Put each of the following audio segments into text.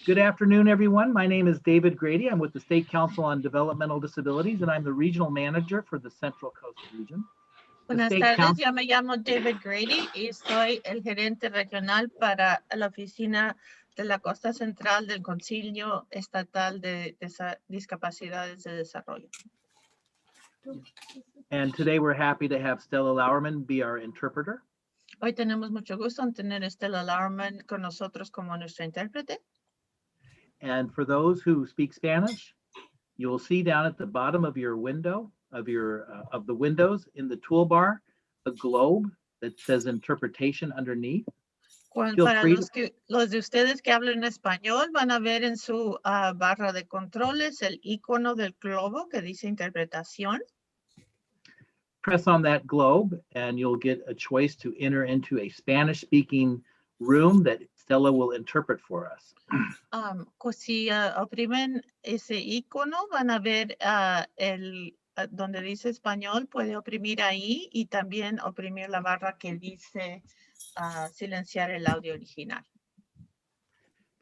Good afternoon, everyone. My name is David Grady. I'm with the State Council on Developmental Disabilities, and I'm the Regional Manager for the Central Coast region. Buenas tardes, yo me llamo David Grady y soy el gerente regional para la oficina de la costa central del Concilio Estatal de Discapacidades de Desarrollo. And today we're happy to have Stella Lauerman be our interpreter. Hoy tenemos mucho gusto en tener a Stella Lauerman con nosotros como nuestra intérprete. And for those who speak Spanish, you will see down at the bottom of your window, of the windows in the toolbar, a globe that says interpretation underneath. Para los de ustedes que hablan español van a ver en su barra de controles el icono del globo que dice interpretación. Press on that globe and you'll get a choice to enter into a Spanish-speaking room that Stella will interpret for us. Si oprimen ese icono van a ver donde dice español, puede oprimir ahí y también oprimir la barra que dice silenciar el audio original.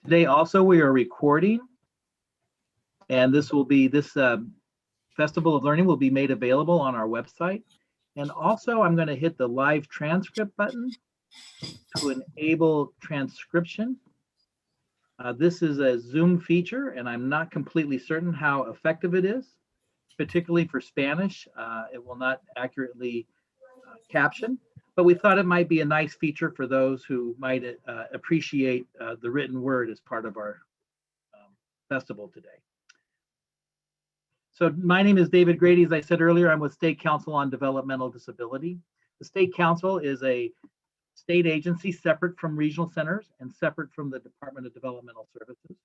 Today also we are recording, and this Festival of Learning will be made available on our website. And also I'm going to hit the live transcript button to enable transcription. This is a Zoom feature, and I'm not completely certain how effective it is, particularly for Spanish. It will not accurately caption, but we thought it might be a nice feature for those who might appreciate the written word as part of our festival today. So my name is David Grady. As I said earlier, I'm with State Council on Developmental Disability. The State Council is a state agency separate from regional centers and separate from the Department of Developmental Services.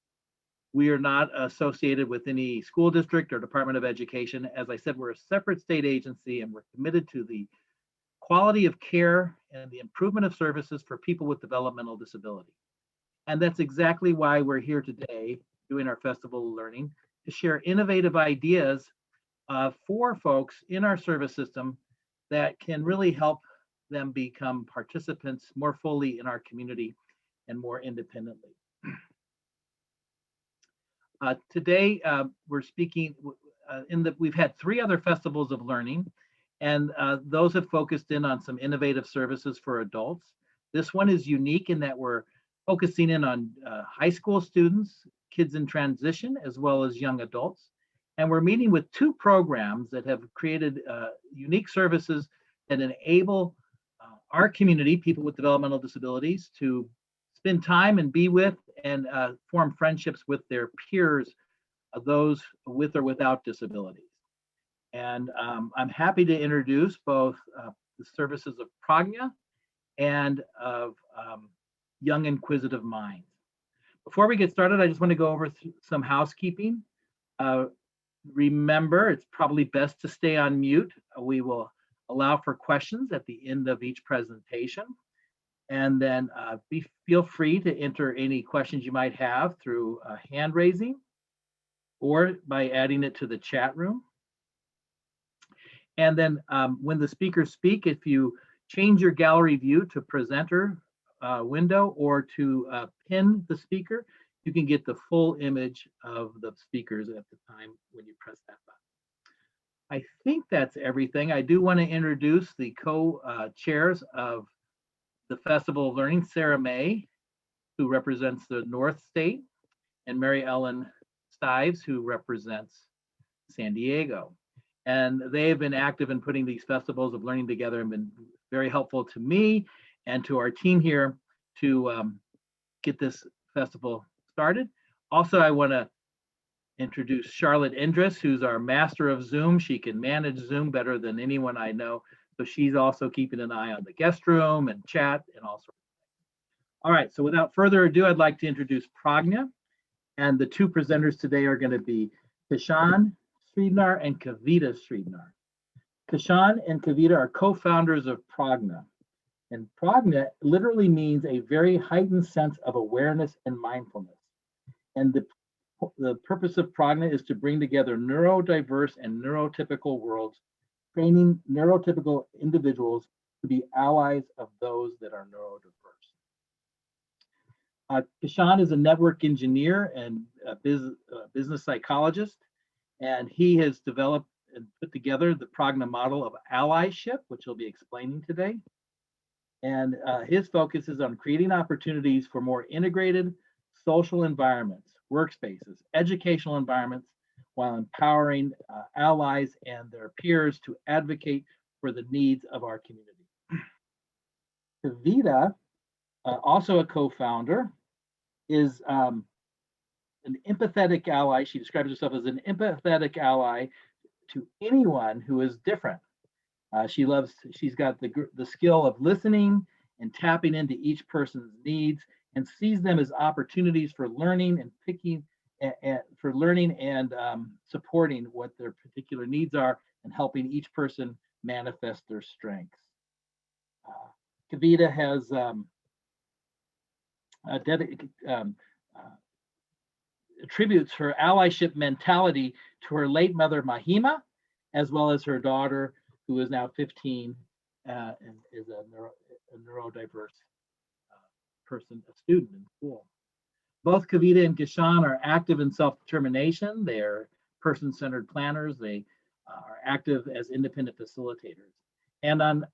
We are not associated with any school district or Department of Education. As I said, we're a separate state agency, and we're committed to the quality of care and the improvement of services for people with developmental disability. And that's exactly why we're here today doing our Festival of Learning, to share innovative ideas for folks in our service system that can really help them become participants more fully in our community and more independently. Today, we're speaking we've had 3 other festivals of learning, and those have focused in on some innovative services for adults. This one is unique in that we're focusing in on high school students, kids in transition, as well as young adults. And we're meeting with 2 programs that have created unique services that enable our community, people with developmental disabilities, to spend time and be with and form friendships with their peers, those with or without disabilities. And I'm happy to introduce both the services of Pragma and of Young Inquisitive Minds. Before we get started, I just want to go over some housekeeping. Remember, it's probably best to stay on mute. We will allow for questions at the end of each presentation. And then feel free to enter any questions you might have through hand raising or by adding it to the chat room. And then when the speakers speak, if you change your gallery view to presenter window or to pin the speaker, you can get the full image of the speakers at the time when you press that button. I think that's everything. I do want to introduce the co-chairs of the Festival of Learning, Sarah May, who represents the North State, and Mary Ellen Stives, who represents San Diego. And they have been active in putting these festivals of learning together and been very helpful to me and to our team here to get this festival started. Also, I want to introduce Charlotte Indris, who's our master of Zoom. She can manage Zoom better than anyone I know. So she's also keeping an eye on the guest room and chat and all sorts of things. All right, so without further ado, I'd like to introduce Pragma. And the 2 presenters today are going to be Kishan Sridhar and Kavita Sridhar. Kishan and Kavita are co-founders of Pragma. And Pragma literally means a very heightened sense of awareness and mindfulness. And the purpose of Pragma is to bring together neurodiverse and neurotypical worlds, training neurotypical individuals to be allies of those that are neurodiverse. Kishan is a network engineer and a business psychologist, and he has developed and put together the Pragma model of allyship, which he'll be explaining today. And his focus is on creating opportunities for more integrated social environments, workspaces, educational environments, while empowering allies and their peers to advocate for the needs of our community. Kavita, also a co-founder, is an empathetic ally. She describes herself as an empathetic ally to anyone who is different. She's got the skill of listening and tapping into each person's needs and sees them as opportunities for learning and supporting what their particular needs are and helping each person manifest their strengths. Kavita has attributes her allyship mentality to her late mother Mahima, as well as her daughter, who is now 15 and is a neurodiverse person, a student in school. Both Kavita and Kishan are active in self-determination. They are person-centered planners. They are active as independent facilitators. And on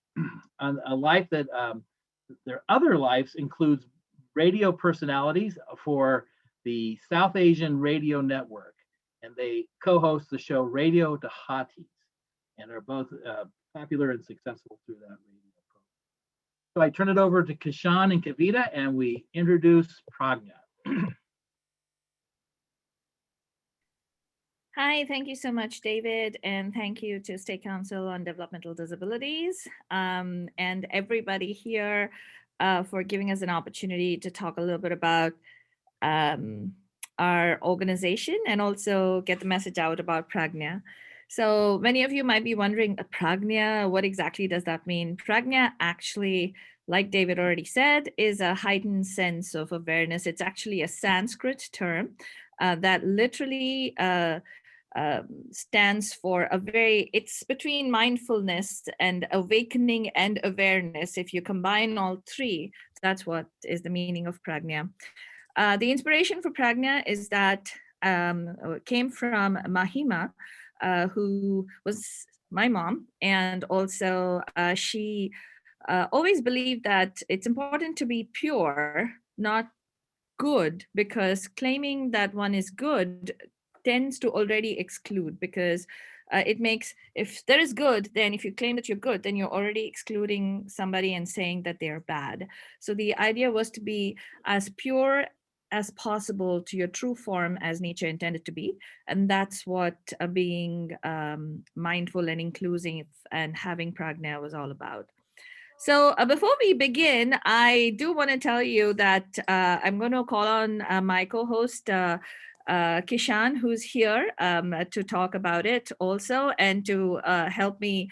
a life that their other lives includes radio personalities for the South Asian Radio Network, and they co-host the show Radio Dahatis, and are both popular and successful through that radio program. So I turn it over to Kishan and Kavita, and we introduce Pragma. Hi, thank you so much, David, and thank you to State Council on Developmental Disabilities and everybody here for giving us an opportunity to talk a little bit about our organization and also get the message out about Pragma. So many of you might be wondering, Pragma, what exactly does that mean? Pragma actually, like David already said, is a heightened sense of awareness. It's actually a Sanskrit term that literally stands for it's between mindfulness and awakening and awareness. If you combine all three, that's what is the meaning of Pragma. The inspiration for Pragma is that came from Mahima, who was my mom, and also she always believed that it's important to be pure, not good, because claiming that one is good tends to already exclude, because it makes, if there is good, then if you claim that you're good, then you're already excluding somebody and saying that they're bad. So the idea was to be as pure as possible to your true form as nature intended to be. And that's what being mindful and inclusive and having Pragma was all about. So before we begin, I do want to tell you that I'm going to call on my co-host, Kishan, who's here to talk about it also and to help me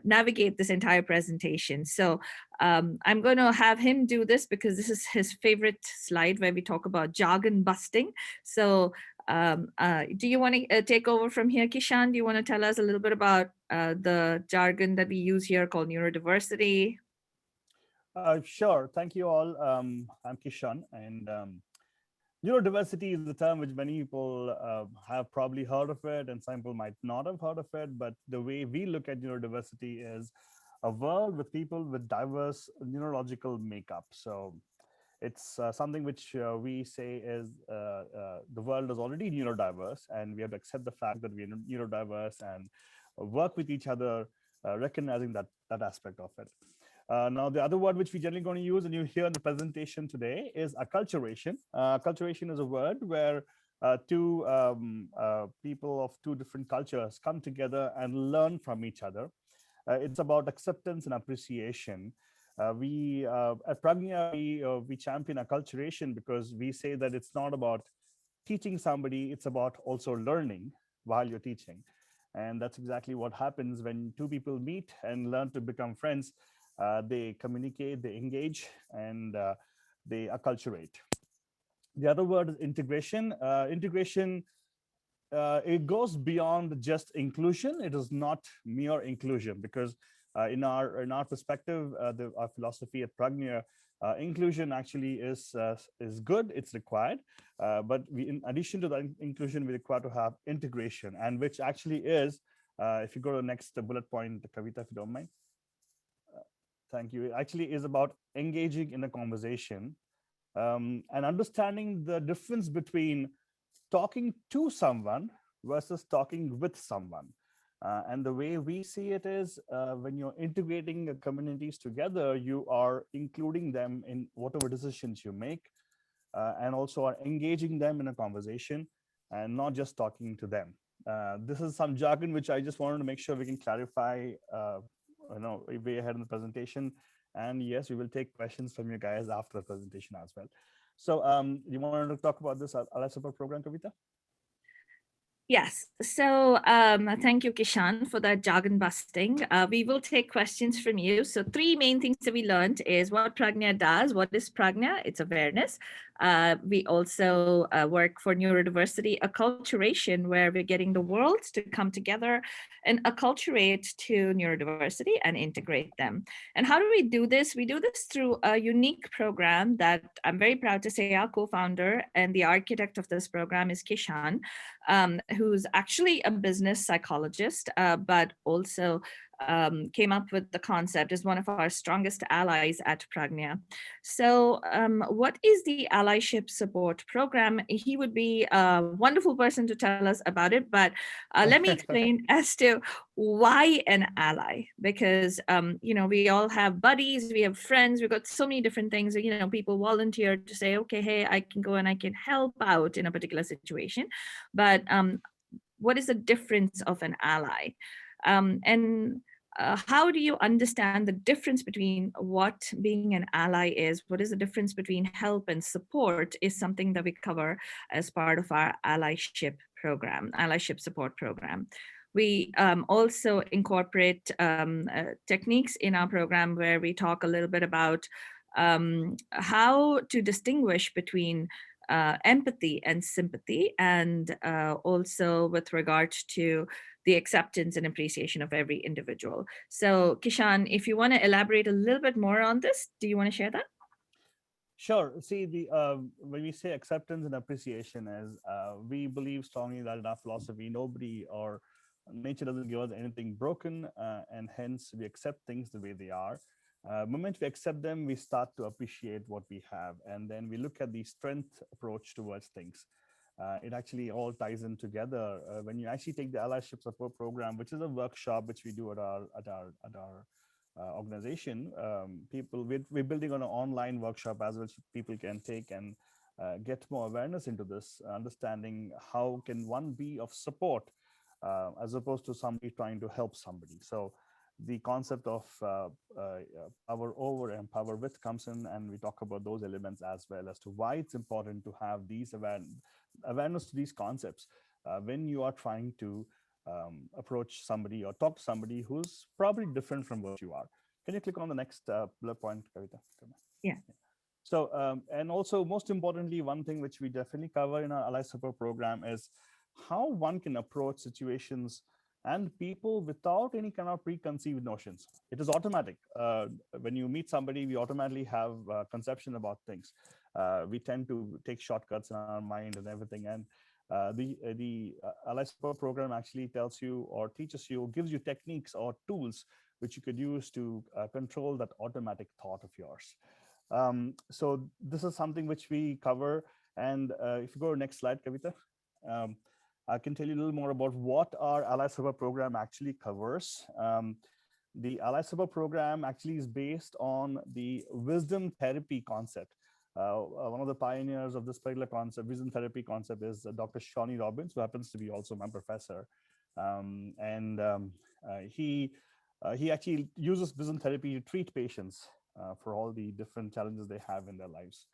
navigate this entire presentation. So I'm going to have him do this because this is his favorite slide where we talk about jargon busting. So do you want to take over from here, Kishan? Do you want to tell us a little bit about the jargon that we use here called neurodiversity? Sure. Thank you all. I'm Kishan, and neurodiversity is a term which many people have probably heard of it, and some people might not have heard of it. But the way we look at neurodiversity is a world with people with diverse neurological makeup. So it's something which we say is the world is already neurodiverse, and we have to accept the fact that we are neurodiverse and work with each other, recognizing that aspect of it. Now, the other word which we generally going to use, and you hear in the presentation today, is acculturation. Acculturation is a word where two people of two different cultures come together and learn from each other. It's about acceptance and appreciation. We at Pragma, we champion acculturation because we say that it's not about teaching somebody, it's about also learning while you're teaching. And that's exactly what happens when two people meet and learn to become friends. They communicate, they engage, and they acculturate. The other word is integration. Integration, it goes beyond just inclusion. It is not mere inclusion, because in our perspective, our philosophy at Pragma, Inclusion actually is good, it's required, but we, in addition to the inclusion, we require to have integration, and which actually is, if you go to the next bullet point, Kavita, if you don't mind. Thank you. It actually is about engaging in a conversation and understanding the difference between talking to someone versus talking with someone. And the way we see it is when you're integrating communities together, you are including them in whatever decisions you make, and also are engaging them in a conversation and not just talking to them. This is some jargon which I just wanted to make sure we can clarify way ahead in the presentation. And yes, we will take questions from you guys after the presentation as well. So you wanted to talk about this Allyship program, Kavita? Yes, so thank you, Kishan, for that jargon busting. We will take questions from you. So 3 main things that we learned is what Pragma does. What is Pragma? It's awareness. We also work for neurodiversity acculturation, where we're getting the world to come together and acculturate to neurodiversity and integrate them. And how do we do this? We do this through a unique program that I'm very proud to say our co-founder and the architect of this program is Kishan, who's actually a business psychologist, but also came up with the concept, is one of our strongest allies at Pragma. So what is the Allyship support program? He would be a wonderful person to tell us about it, but let me explain as to why an ally, because we all have buddies, we have friends, we've got so many different things, people volunteer to say, okay, hey, I can go and I can help out in a particular situation, but what is the difference of an ally? How do you understand the difference between what being an ally is? What is the difference between help and support is something that we cover as part of our allyship program, allyship support program. We also incorporate techniques in our program where we talk a little bit about how to distinguish between empathy and sympathy, and also with regard to the acceptance and appreciation of every individual. So Kishan, if you want to elaborate a little bit more on this, do you want to share that? Sure. See, when we say acceptance and appreciation, is we believe strongly that in our philosophy, nobody or nature doesn't give us anything broken, and hence we accept things the way they are. Moment we accept them, we start to appreciate what we have, and then we look at the strength approach towards things. It actually all ties in together. When you actually take the Allyship support program, which is a workshop which we do at our organization, we're building on an online workshop as well, so people can take and get more awareness into this, understanding how can one be of support as opposed to somebody trying to help somebody. So the concept of power over and power with comes in, and we talk about those elements as well as to why it's important to have these awareness to these concepts when you are trying to approach somebody or talk to somebody who's probably different from what you are. Can you click on the next bullet point, Kavita? Yeah. So, and also most importantly, one thing which we definitely cover in our Allyship support program is how one can approach situations and people without any kind of preconceived notions. It is automatic. When you meet somebody, we automatically have a conception about things. We tend to take shortcuts in our mind and everything. And the Allyship program actually tells you or teaches you, gives you techniques or tools which you could use to control that automatic thought of yours. So this is something which we cover. And if you go to the next slide, Kavita. I can tell you a little more about what our Allyship program actually covers. The Allyship program actually is based on the wisdom therapy concept. One of the pioneers of this particular concept, wisdom therapy concept, is Dr. Shawnee Robbins, who happens to be also my professor. He actually uses wisdom therapy to treat patients for all the different challenges they have in their lives.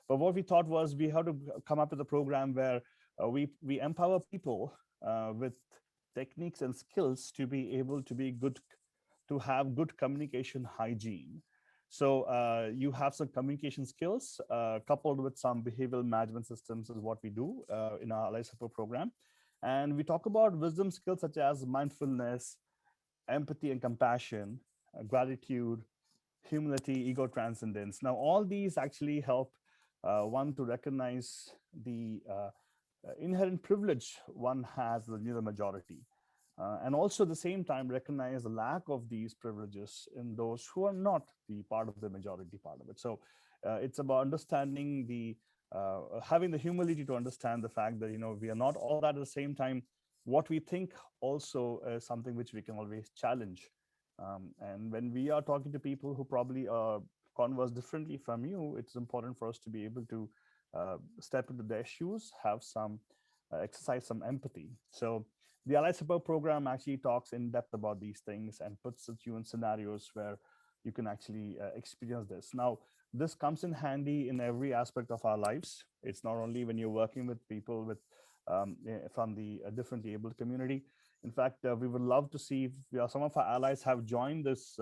But what we thought was we had to come up with a program where we empower people with techniques and skills to be able to be good, to have good communication hygiene. So you have some communication skills coupled with some behavioral management systems is what we do in our Allyship program. And we talk about wisdom skills such as mindfulness, empathy and compassion, gratitude, humility, ego transcendence. Now, all these actually help one to recognize the inherent privilege one has as near the majority. And also at the same time recognize the lack of these privileges in those who are not the part of the majority part of it. So it's about understanding the having the humility to understand the fact that, you know, we are not all that at the same time. What we think also is something which we can always challenge. And when we are talking to people who probably converse differently from you, it's important for us to be able to step into their shoes, have some exercise some empathy. So the Allyship program actually talks in depth about these things and puts you in scenarios where you can actually experience this. Now, this comes in handy in every aspect of our lives. It's not only when you're working with people with from the differently abled community. In fact, we would love to see if some of our allies have joined this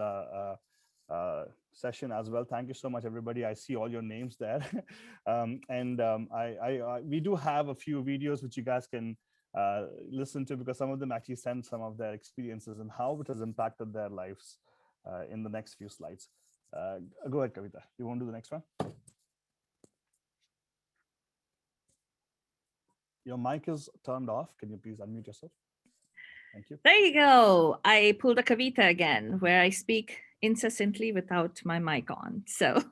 session as well. Thank you so much, everybody. I see all your names there. We do have a few videos which you guys can listen to, because some of them actually send some of their experiences and how it has impacted their lives in the next few slides. Go ahead, Kavita. You want to do the next one? Your mic is turned off. Can you please unmute yourself? Thank you. There you go. I pulled a Kavita again, where I speak incessantly without my mic on. So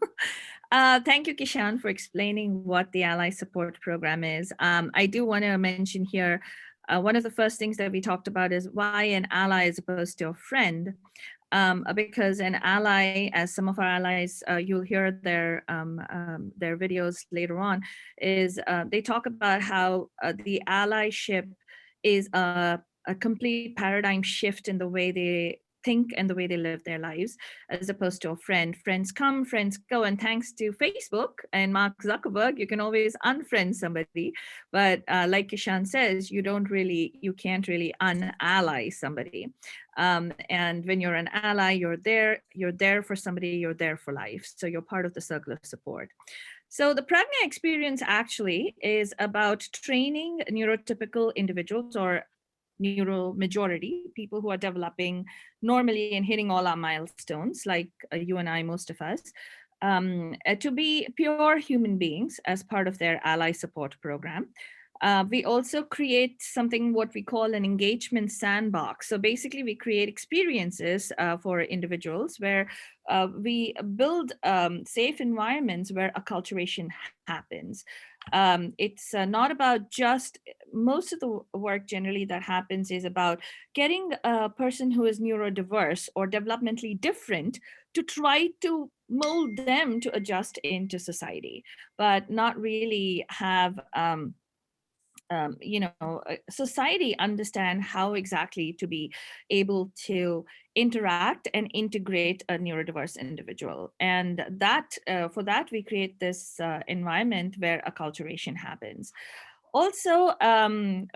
thank you, Kishan, for explaining what the Ally Support Program is. I do want to mention here, one of the first things that we talked about is why an ally as opposed to a friend. Because an ally, as some of our allies, you'll hear their videos later on, is they talk about how the allyship is a complete paradigm shift in the way they think and the way they live their lives, as opposed to a friend. Friends come, friends go, and thanks to Facebook and Mark Zuckerberg, you can always unfriend somebody. But like Kishan says, you can't really unally somebody. And when you're an ally, you're there for somebody, you're there for life. So you're part of the circle of support. So the Pragma experience actually is about training neurotypical individuals or neuro majority, people who are developing normally and hitting all our milestones, like you and I, most of us, to be pure human beings as part of their ally support program. We also create something what we call an engagement sandbox. So basically we create experiences for individuals where we build safe environments where acculturation happens. It's not about just, most of the work generally that happens is about getting a person who is neurodiverse or developmentally different to try to mold them to adjust into society, but not really have society understand how exactly to be able to interact and integrate a neurodiverse individual. And that for that, we create this environment where acculturation happens. Also,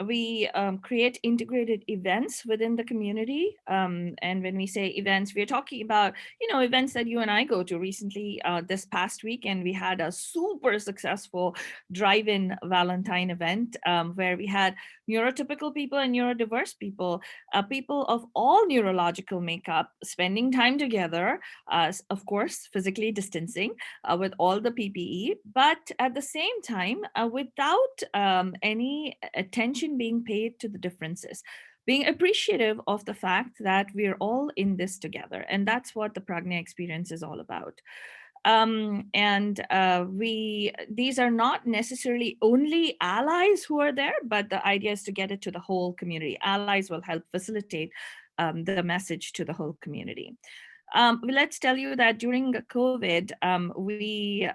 we create integrated events within the community. And when we say events, we're talking about, events that you and I go to. Recently, this past weekend, we had a super successful drive-in Valentine event where we had neurotypical people and neurodiverse people, people of all neurological makeup, spending time together, of course, physically distancing with all the PPE, but at the same time, without any attention being paid to the differences, being appreciative of the fact that we're all in this together. And that's what the Pragma experience is all about. These are not necessarily only allies who are there, but the idea is to get it to the whole community. Allies will help facilitate the message to the whole community. Let's tell you that during COVID, we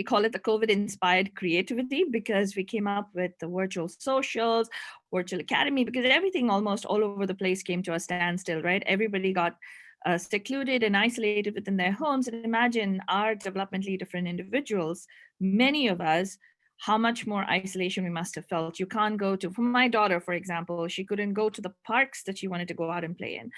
call it the COVID-inspired creativity, because we came up with the virtual socials, virtual academy, because everything almost all over the place came to a standstill, right? Everybody got secluded and isolated within their homes. And imagine our developmentally different individuals, many of us, how much more isolation we must have felt. You can't go to, for my daughter, for example, she couldn't go to the parks that she wanted to go out and play in.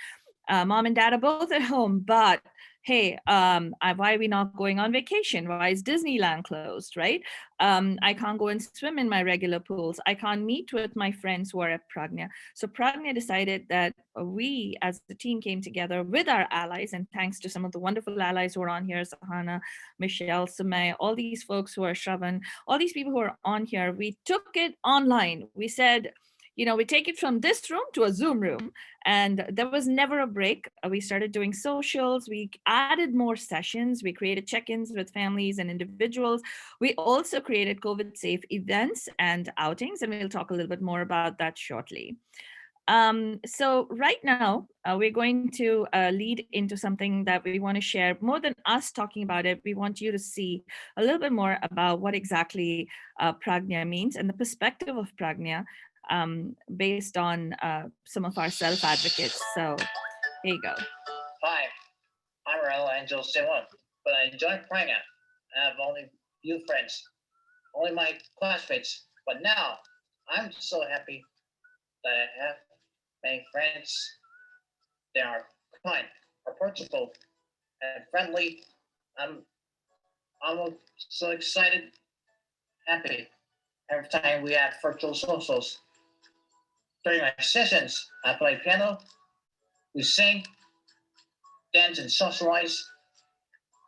Mom and dad are both at home, but hey, why are we not going on vacation? Why is Disneyland closed, right? I can't go and swim in my regular pools. I can't meet with my friends who are at Pragna. So Pragna decided that we as the team came together with our allies, and thanks to some of the wonderful allies who are on here, Sahana, Michelle, Sumay, all these folks who are Shravan, all these people who are on here, we took it online. We said, we take it from this room to a Zoom room, and there was never a break. We started doing socials. We added more sessions. We created check-ins with families and individuals. We also created COVID-safe events and outings, and we'll talk a little bit more about that shortly. So right now, we're going to lead into something that we want to share. More than us talking about it, we want you to see a little bit more about what exactly Pragna means and the perspective of Pragna based on some of our self-advocates. So here you go. Hi, I'm Raul Angel Sewan, but I enjoy Pragma. I have only few friends, only my classmates. But now I'm so happy that I have many friends. They are kind, approachable, and friendly. I'm so excited, happy every time we have virtual socials. During my sessions, I play piano, we sing, dance, and socialize.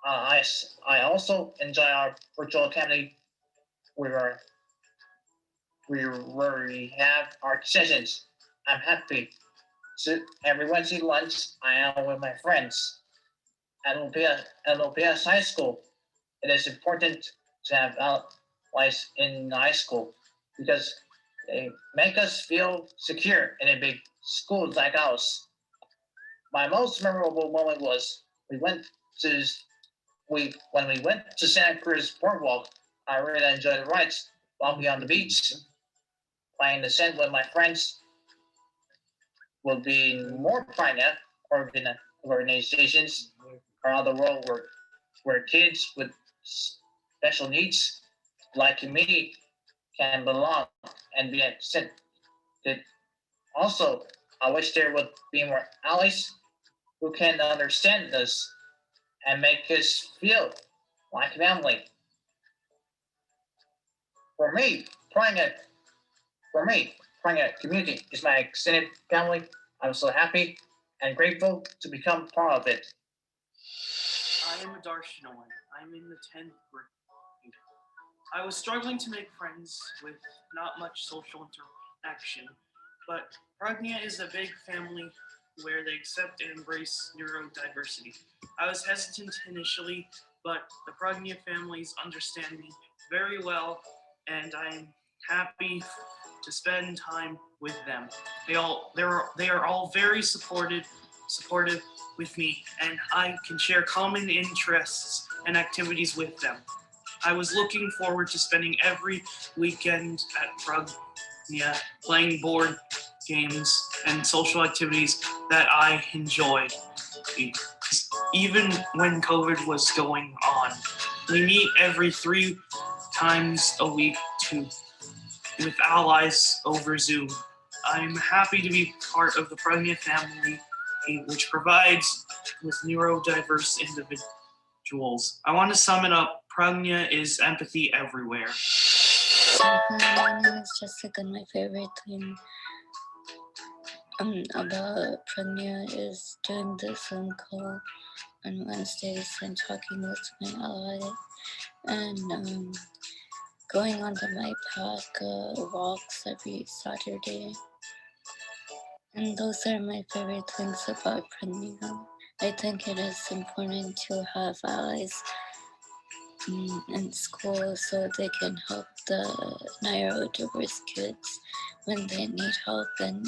I also enjoy our virtual academy where we have our sessions. I'm happy. So every Wednesday lunch, I am with my friends. At LPS High School, it is important to have allies in high school because they make us feel secure in a big school like ours. My most memorable moment was when we went to Santa Cruz Boardwalk. I really enjoyed the rides, walking on the beach, playing the sand with my friends. Will be more Pragma organizations around the world where kids with special needs like me can belong and be accepted. Also, I wish there would be more allies who can understand us and make us feel like family. For me, Pragma community is my extended family. I'm so happy and grateful to become part of it. I am a Darshanoan. I'm in the 10th grade. I was struggling to make friends with not much social interaction, but Pragma is a big family where they accept and embrace neurodiversity. I was hesitant initially, but the Pragma families understand me very well, and I'm happy to spend time with them. They are all very supportive with me, and I can share common interests and activities with them. I was looking forward to spending every weekend at Pragma playing board games and social activities that I enjoyed. Even when COVID was going on, we meet every 3 times a week with allies over Zoom. I'm happy to be part of the Pragma family, which provides with neurodiverse individuals. I want to sum it up. Pragma is empathy everywhere. Hi, my name is Jessica, and my favorite thing about Pragma is doing the Zoom call on Wednesdays and talking with my ally, and going on the My Pack walks every Saturday. And those are my favorite things about Pragma. I think it is important to have allies in school so they can help the neurodiverse kids when they need help, and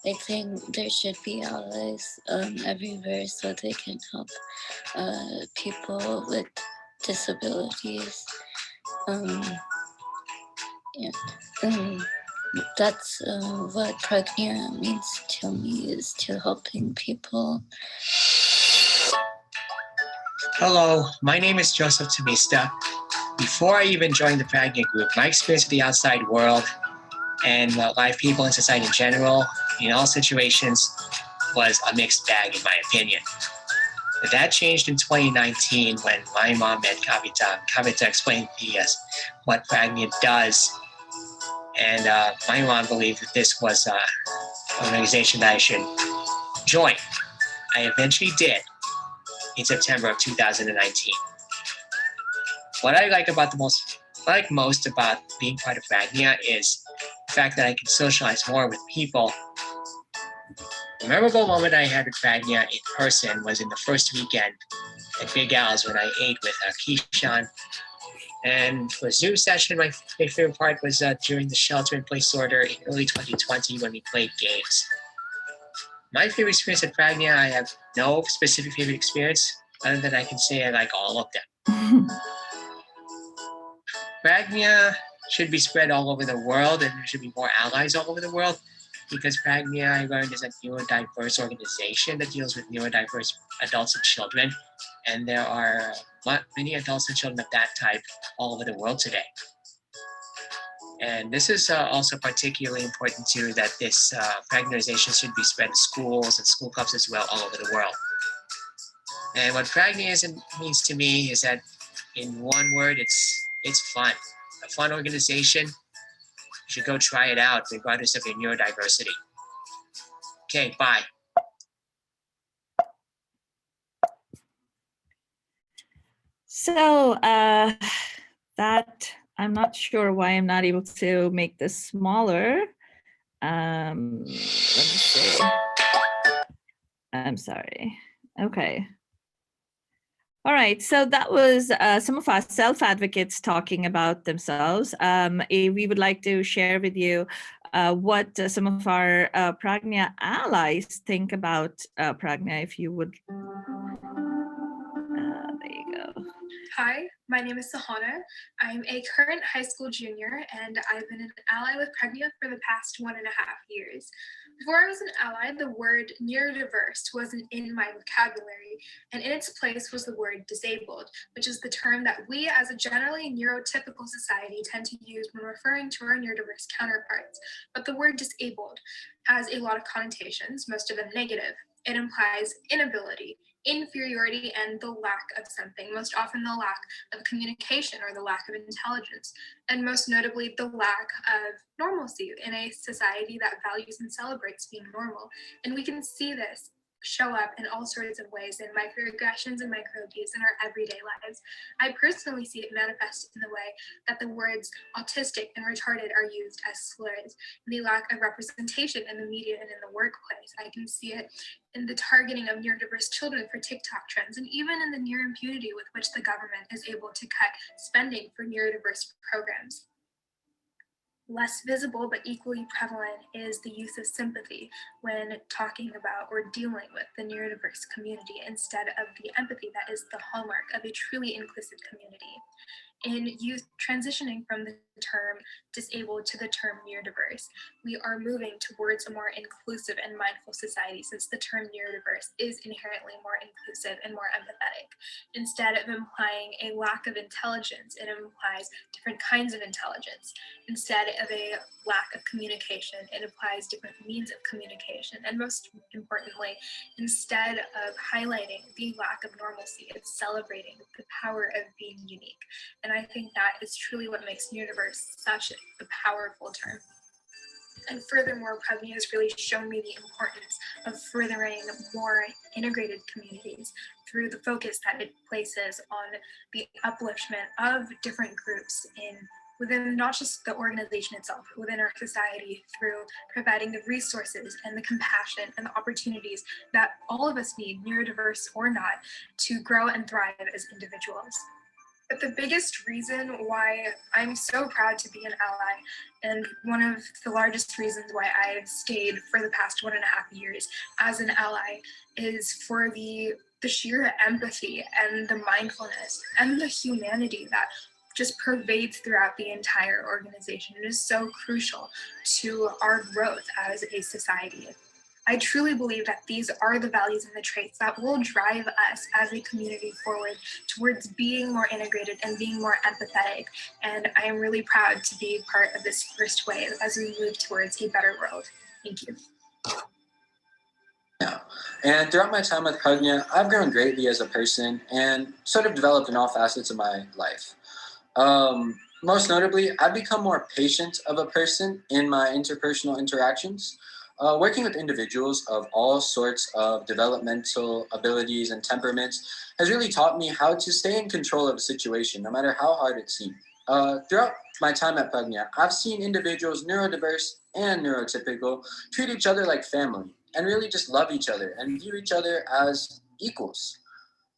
I think there should be allies everywhere so they can help people with disabilities. That's what Pragma means to me, is to helping people. Hello, my name is Joseph Tamista. Before I even joined the Pragma group, my experience with the outside world and live people in society in general, in all situations, was a mixed bag in my opinion. But that changed in 2019 when my mom met Kavita. Kavita explained what Pragma does. And my mom believed that this was an organization that I should join. I eventually did in September of 2019. What I like most about being part of Pragma is the fact that I can socialize more with people. The memorable moment I had with Pragma in person was in the first weekend at Big Al's when I ate with Keishan. And for Zoom session, my favorite part was during the shelter-in-place order in early 2020 when we played games. My favorite experience at Pragma, I have no specific favorite experience, other than I can say I like all of them. Pragma should be spread all over the world, and there should be more allies all over the world, because Pragma, I learned, is a neurodiverse organization that deals with neurodiverse adults and children, and there are many adults and children of that type all over the world today. And this is also particularly important too, that this Pragmatization should be spread to schools and school clubs as well all over the world. And what Pragmatism means to me is that, in one word, it's fun. A fun organization. You should go try it out regardless of your neurodiversity. Okay, bye. So that, I'm not sure why I'm not able to make this smaller. Let me see. I'm sorry. Okay. All right, so that was some of our self-advocates talking about themselves. We would like to share with you what some of our Pragma allies think about Pragma, if you would. There you go. Hi, my name is Sahana. I'm a current high school junior, and I've been an ally with Pragma for the past 1.5 years. Before I was an ally, the word neurodiverse wasn't in my vocabulary, and in its place was the word disabled, which is the term that we as a generally neurotypical society tend to use when referring to our neurodiverse counterparts. But the word disabled has a lot of connotations, most of them negative. It implies inability, inferiority, and the lack of something, most often the lack of communication or the lack of intelligence, and most notably the lack of normalcy in a society that values and celebrates being normal. And we can see this show up in all sorts of ways in microaggressions and microabuse in our everyday lives. I personally see it manifest in the way that the words autistic and retarded are used as slurs, the lack of representation in the media and in the workplace. I can see it in the targeting of neurodiverse children for TikTok trends, and even in the near impunity with which the government is able to cut spending for neurodiverse programs. Less visible but equally prevalent is the use of sympathy when talking about or dealing with the neurodiverse community instead of the empathy that is the hallmark of a truly inclusive community. In youth transitioning from the term disabled to the term neurodiverse, we are moving towards a more inclusive and mindful society, since the term neurodiverse is inherently more inclusive and more empathetic. Instead of implying a lack of intelligence, it implies different kinds of intelligence. Instead of a lack of communication, it implies different means of communication. And most importantly, instead of highlighting the lack of normalcy, it's celebrating the power of being unique. And I think that is truly what makes neurodiverse such a powerful term. And furthermore, Pragma has really shown me the importance of furthering more integrated communities through the focus that it places on the upliftment of different groups within not just the organization itself, but within our society, through providing the resources and the compassion and the opportunities that all of us need, neurodiverse or not, to grow and thrive as individuals. But the biggest reason why I'm so proud to be an ally, and one of the largest reasons why I've stayed for the past 1.5 years as an ally, is for the sheer empathy and the mindfulness and the humanity that just pervades throughout the entire organization. It is so crucial to our growth as a society. I truly believe that these are the values and the traits that will drive us as a community forward towards being more integrated and being more empathetic. And I am really proud to be part of this first wave as we move towards a better world. Thank you. now. And throughout my time with Pragma, I've grown greatly as a person and sort of developed in all facets of my life. Most notably, I've become more patient of a person in my interpersonal interactions. Working with individuals of all sorts of developmental abilities and temperaments has really taught me how to stay in control of a situation, no matter how hard it seems. Throughout my time at Pragma, I've seen individuals neurodiverse and neurotypical treat each other like family and really just love each other and view each other as equals.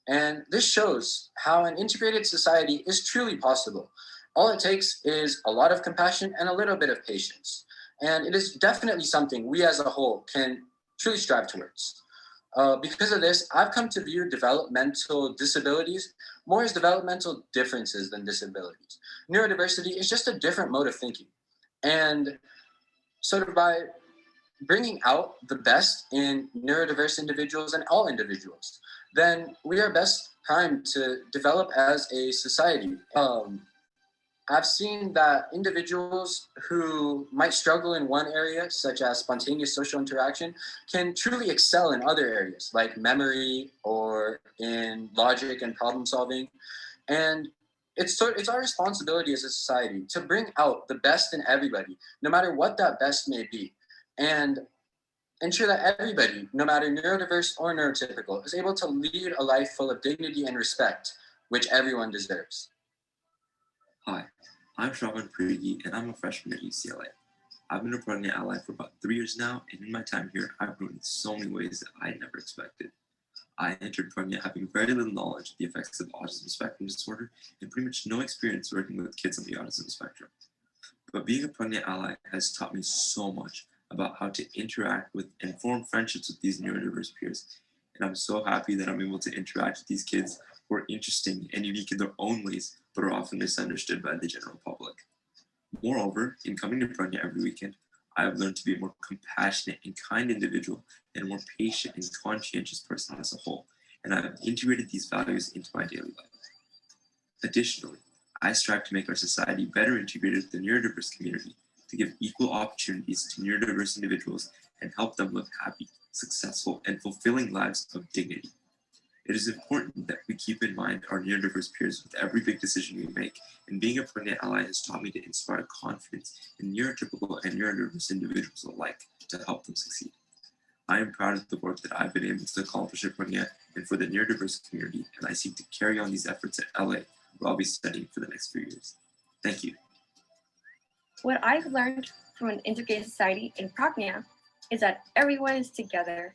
And this shows how an integrated society is truly possible. All it takes is a lot of compassion and a little bit of patience. And it is definitely something we as a whole can truly strive towards. Because of this, I've come to view developmental disabilities more as developmental differences than disabilities. Neurodiversity is just a different mode of thinking. And sort of by bringing out the best in neurodiverse individuals and all individuals, then we are best primed to develop as a society. I've seen that individuals who might struggle in one area, such as spontaneous social interaction, can truly excel in other areas, like memory or in logic and problem solving. And it's our responsibility as a society to bring out the best in everybody, no matter what that best may be, and ensure that everybody, no matter neurodiverse or neurotypical, is able to lead a life full of dignity and respect, which everyone deserves. Hi, I'm Shravan Prigi, and I'm a freshman at UCLA. I've been a Pragma ally for about 3 years now, and in my time here, I've grown in so many ways that I never expected. I entered Pragma having very little knowledge of the effects of autism spectrum disorder and pretty much no experience working with kids on the autism spectrum. But being a Pragma ally has taught me so much about how to interact with and form friendships with these neurodiverse peers. And I'm so happy that I'm able to interact with these kids who are interesting and unique in their own ways, but are often misunderstood by the general public. Moreover, in coming to Pragma every weekend, I have learned to be a more compassionate and kind individual and a more patient and conscientious person as a whole, and I have integrated these values into my daily life. Additionally, I strive to make our society better integrated with the neurodiverse community, to give equal opportunities to neurodiverse individuals and help them live happy, successful, and fulfilling lives of dignity. It is important that we keep in mind our neurodiverse peers with every big decision we make, and being a Pragma ally has taught me to inspire confidence in neurotypical and neurodiverse individuals alike to help them succeed. I am proud of the work that I've been able to accomplish at Pragma and for the neurodiverse community, and I seek to carry on these efforts at LA, where I'll be studying for the next few years. Thank you. What I've learned from an integrated society in Pragma is that everyone is together.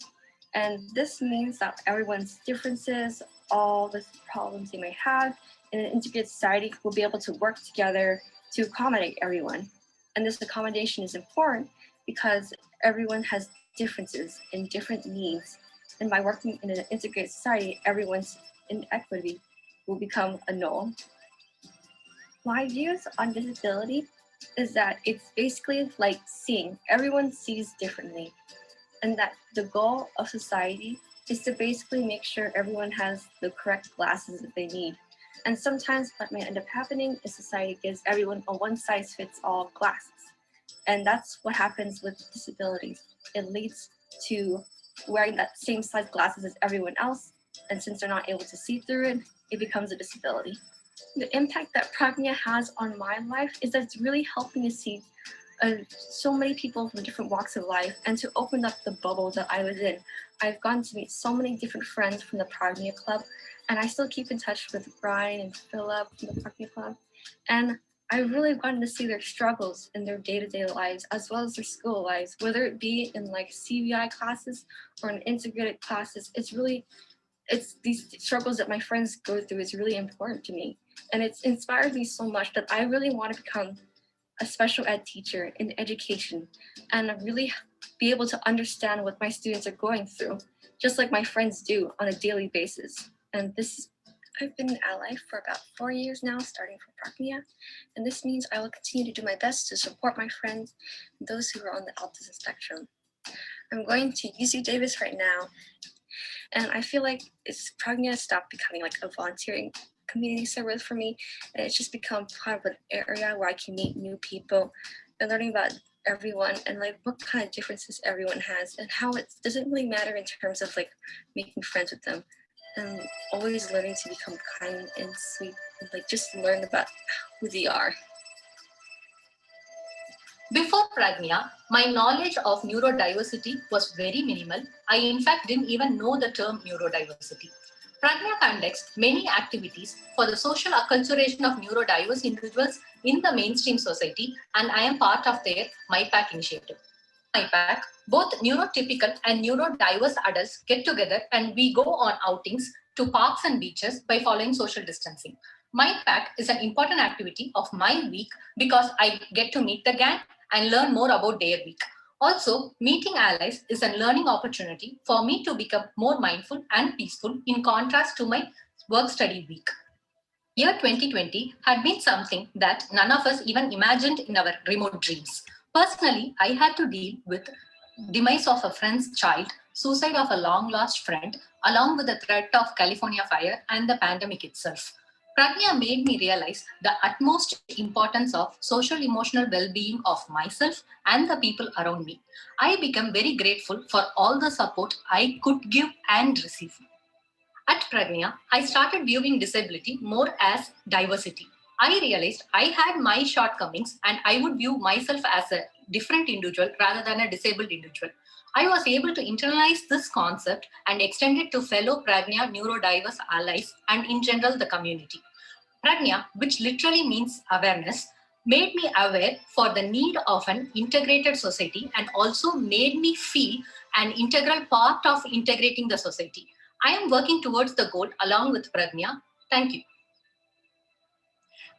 And this means that everyone's differences, all the problems they may have in an integrated society will be able to work together to accommodate everyone. And this accommodation is important because everyone has differences and different needs. And by working in an integrated society, everyone's inequity will become a norm. My views on disability is that it's basically like seeing. Everyone sees differently. And that the goal of society is to basically make sure everyone has the correct glasses that they need. And sometimes what may end up happening is society gives everyone a one-size-fits-all glasses. And that's what happens with disabilities. It leads to wearing that same size glasses as everyone else. And since they're not able to see through it, it becomes a disability. The impact that Pragma has on my life is that it's really helping me see so many people from different walks of life and to open up the bubble that I was in. I've gotten to meet so many different friends from the Pragma Club, and I still keep in touch with Brian and Philip from the Pragma Club. And I've really gotten to see their struggles in their day-to-day lives as well as their school lives, whether it be in like CVI classes or in integrated classes. It's these struggles that my friends go through is really important to me. And it's inspired me so much that I really want to become a special ed teacher in education and really be able to understand what my students are going through, just like my friends do on a daily basis. And I've been an ally for about 4 years now, starting from Pragma, and this means I will continue to do my best to support my friends, those who are on the autism spectrum. I'm going to UC Davis right now, and I feel like Pragma stopped becoming like a volunteering community service for me, and it's just become part of an area where I can meet new people and learning about everyone and like what kind of differences everyone has and how it doesn't really matter in terms of like making friends with them, and always learning to become kind and sweet and like just learn about who they are. Before Pragma, my knowledge of neurodiversity was very minimal. I in fact didn't even know the term neurodiversity. Pragma conducts many activities for the social acculturation of neurodiverse individuals in the mainstream society, and I am part of their MyPack initiative. MyPack, both neurotypical and neurodiverse adults get together and we go on outings to parks and beaches by following social distancing. MyPack is an important activity of my week because I get to meet the gang and learn more about their week. Also, meeting allies is a learning opportunity for me to become more mindful and peaceful in contrast to my work-study week. Year 2020 had been something that none of us even imagined in our remote dreams. Personally, I had to deal with demise of a friend's child, suicide of a long-lost friend, along with the threat of California fire and the pandemic itself. Pragma made me realize the utmost importance of social emotional well-being of myself and the people around me. I became very grateful for all the support I could give and receive. At Pragma, I started viewing disability more as diversity. I realized I had my shortcomings and I would view myself as a different individual rather than a disabled individual. I was able to internalize this concept and extend it to fellow Pragma neurodiverse allies and in general the community. Pragma, which literally means awareness, made me aware for the need of an integrated society and also made me feel an integral part of integrating the society. I am working towards the goal along with Pragma. Thank you.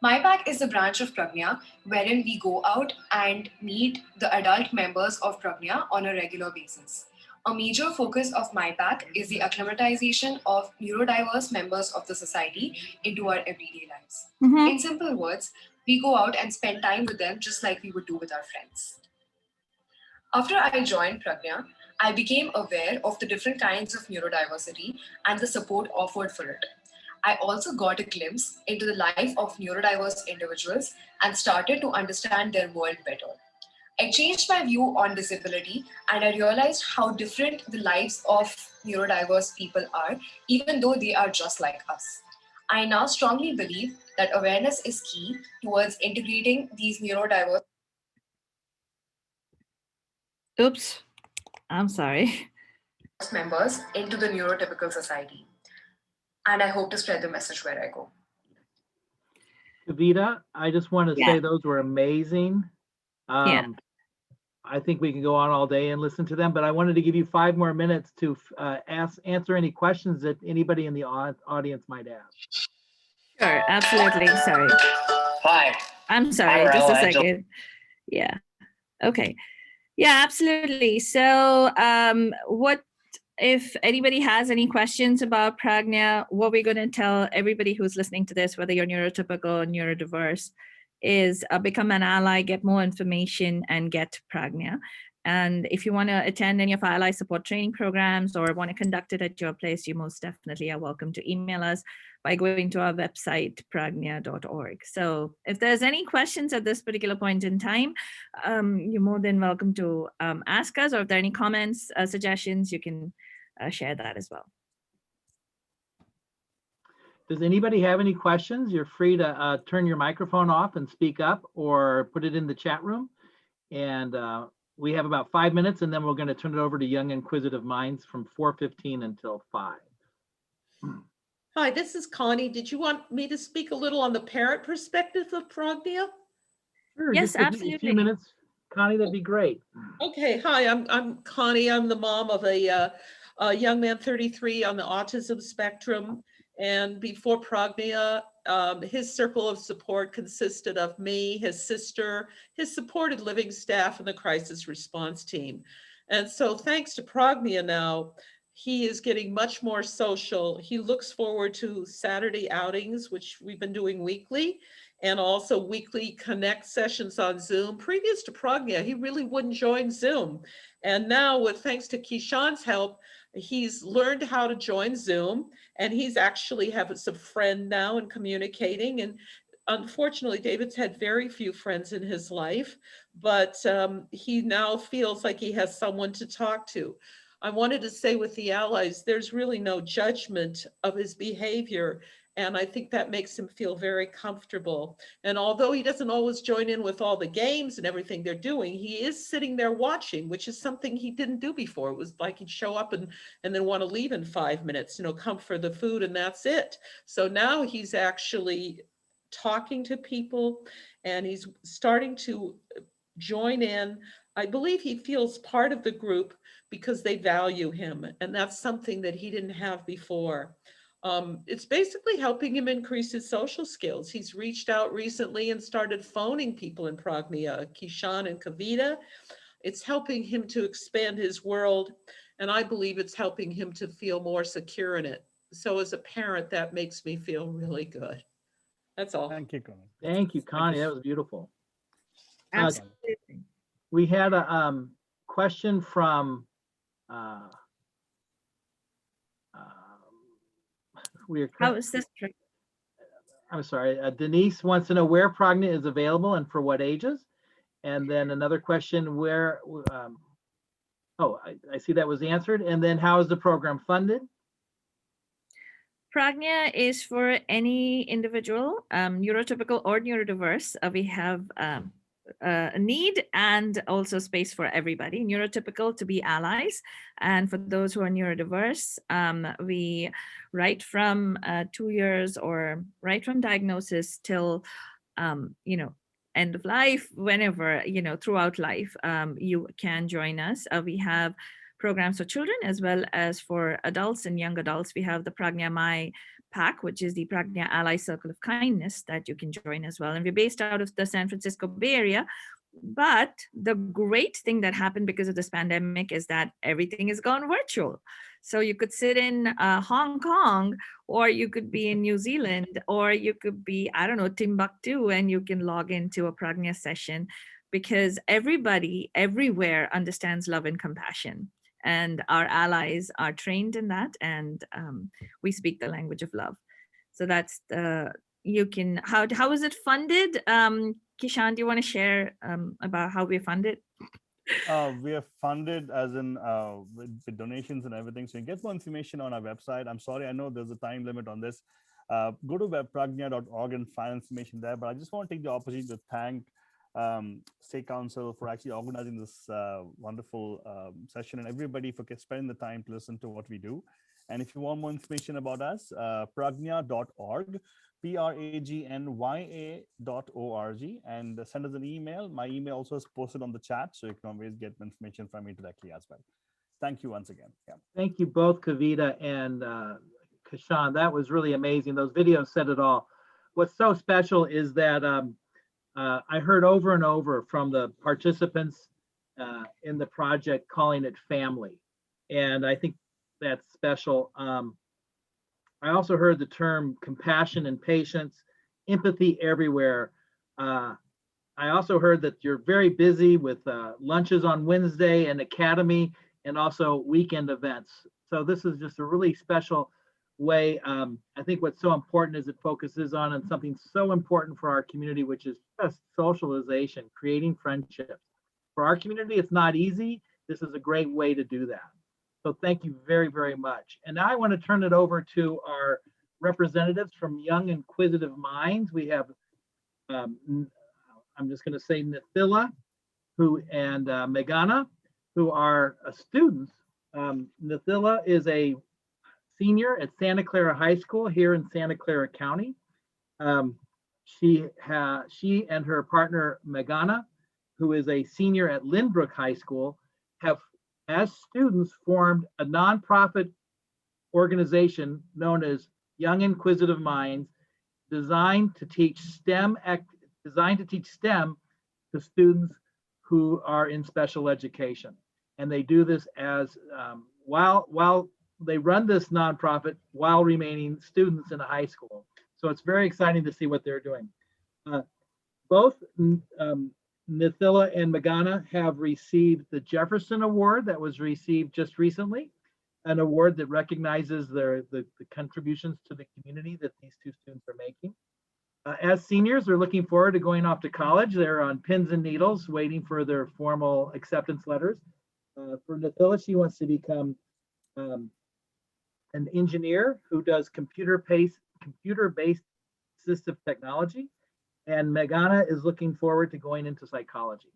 MyPack is a branch of Pragma wherein we go out and meet the adult members of Pragma on a regular basis. A major focus of MyPack is the acclimatization of neurodiverse members of the society into our everyday lives. In simple words, we go out and spend time with them just like we would do with our friends. After I joined Pragma, I became aware of the different kinds of neurodiversity and the support offered for it. I also got a glimpse into the life of neurodiverse individuals and started to understand their world better. I changed my view on disability and I realized how different the lives of neurodiverse people are, even though they are just like us. I now strongly believe that awareness is key towards integrating these neurodiverse members into the neurotypical society. And I hope to spread the message where I go. Kavita, I just want to say those were amazing. I think we can go on all day and listen to them, but I wanted to give you 5 more minutes to answer any questions that anybody in the audience might have. Sure, absolutely. Sorry. Hi. I'm sorry, just a second. Yeah. Okay. Yeah, absolutely. So what if anybody has any questions about Pragma, what we're going to tell everybody who's listening to this, whether you're neurotypical or neurodiverse, is become an ally, get more information, and get Pragma. And if you want to attend any of our ally support training programs or want to conduct it at your place, you most definitely are welcome to email us by going to our website, pragma.org. So if there's any questions at this particular point in time, you're more than welcome to ask us, or if there are any comments, suggestions, you can share that as well. Does anybody have any questions? You're free to turn your microphone off and speak up or put it in the chat room. And we have about 5 minutes and then we're going to turn it over to Young Inquisitive Minds from 4:15 until 5. Hi, this is Connie. Did you want me to speak a little on the parent perspective of Pragma? Sure, yes, just absolutely. a few minutes. Connie, that'd be great. Okay, hi, I'm Connie. I'm the mom of a young man, 33, on the autism spectrum. And before Pragma, his circle of support consisted of me, his sister, his supported living staff, and the crisis response team. And so thanks to Pragma now, he is getting much more social. He looks forward to Saturday outings, which we've been doing weekly, and also weekly connect sessions on Zoom. Previous to Pragma, he really wouldn't join Zoom. And now, with thanks to Kishan's help, he's learned how to join Zoom, and he's actually having some friend now and communicating. And unfortunately, David's had very few friends in his life, but he now feels like he has someone to talk to. I wanted to say with the allies, there's really no judgment of his behavior. And I think that makes him feel very comfortable. And although he doesn't always join in with all the games and everything they're doing, he is sitting there watching, which is something he didn't do before. It was like he'd show up and then want to leave in 5 minutes, come for the food and that's it. So now he's actually talking to people and he's starting to join in. I believe he feels part of the group because they value him. And that's something that he didn't have before. It's basically helping him increase his social skills. He's reached out recently and started phoning people in Pragma, Kishan and Kavita. It's helping him to expand his world. And I believe it's helping him to feel more secure in it. So as a parent, that makes me feel really good. That's all. Thank you, Connie. Thank you, Connie. That was beautiful. Absolutely. We had a question from How is this? I'm sorry, Denise wants to know where Pragma is available and for what ages. And then another question where, I see that was answered. And then how is the program funded? Pragma is for any individual, neurotypical or neurodiverse. We have a need and also space for everybody. Neurotypical to be allies, and for those who are neurodiverse, we right from 2 years or right from diagnosis till end of life, whenever throughout life, you can join us. We have programs for children as well as for adults and young adults. We have the Pragma My Pack, which is the Pragma Ally Circle of Kindness that you can join as well. And we're based out of the San Francisco Bay Area. But the great thing that happened because of this pandemic is that everything has gone virtual. So you could sit in Hong Kong, or you could be in New Zealand, or you could be, I don't know, Timbuktu, and you can log into a Pragma session because everybody everywhere understands love and compassion. And our allies are trained in that, and we speak the language of love. So that's how is it funded? Kishan, do you want to share about how we're funded? We are funded as in with donations and everything. So you get more information on our website. I'm sorry, I know there's a time limit on this. Go to pragma.org and find information there. But I just want to take the opportunity to thank State Council for actually organizing this wonderful session, and everybody for spending the time to listen to what we do. And if you want more information about us, pragma.org, pragnya.org, and send us an email. My email also is posted on the chat, so you can always get information from me directly as well. Thank you once again. Yeah. Thank you both, Kavita and Kishan. That was really amazing. Those videos said it all. What's so special is that I heard over and over from the participants in the project calling it family. And I think that's special. I also heard the term compassion and patience, empathy everywhere. I also heard that you're very busy with lunches on Wednesday and academy and also weekend events. So this is just a really special way. I think what's so important is it focuses on something so important for our community, which is just socialization, creating friendships. For our community, it's not easy. This is a great way to do that. So thank you very, very much. And now I want to turn it over to our representatives from Young Inquisitive Minds. We have, I'm just going to say Nithila and Meghana, who are students. Nithila is a senior at Santa Clara High School here in Santa Clara County. She and her partner Meghana, who is a senior at Lynbrook High School, have, as students, formed a nonprofit organization known as Young Inquisitive Minds, designed to teach STEM to students who are in special education. And they do this as while they run this nonprofit while remaining students in a high school. So it's very exciting to see what they're doing. Both Nithila and Meghana have received the Jefferson Award that was received just recently, an award that recognizes the contributions to the community that these two students are making. As seniors, they're looking forward to going off to college. They're on pins and needles waiting for their formal acceptance letters. For Nathila, she wants to become an engineer who does computer-based assistive technology. And Meghana is looking forward to going into psychology.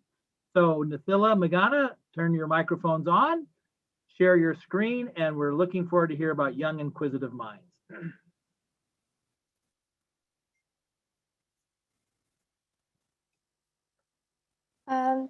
So Nathila, Meghana, turn your microphones on, share your screen, and we're looking forward to hear about young inquisitive minds.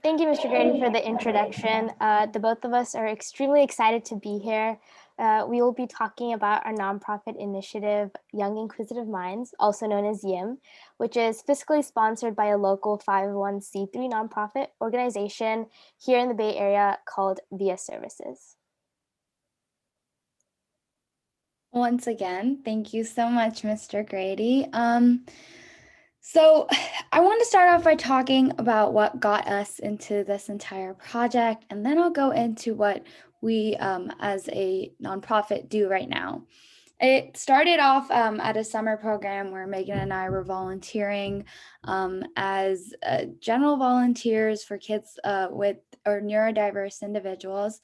Thank you, Mr. Grady, for the introduction. The both of us are extremely excited to be here. We will be talking about our nonprofit initiative, Young Inquisitive Minds, also known as YIM, which is fiscally sponsored by a local 501c3 nonprofit organization here in the Bay Area called VIA Services. Once again, thank you so much, Mr. Grady. So I want to start off by talking about what got us into this entire project, and then I'll go into what we as a nonprofit do right now. It started off at a summer program where Megan and I were volunteering as general volunteers for kids with or neurodiverse individuals.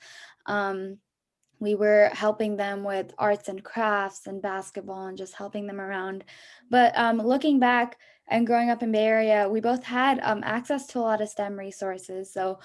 We were helping them with arts and crafts and basketball and just helping them around. But looking back and growing up in Bay Area, we both had access to a lot of STEM resources. So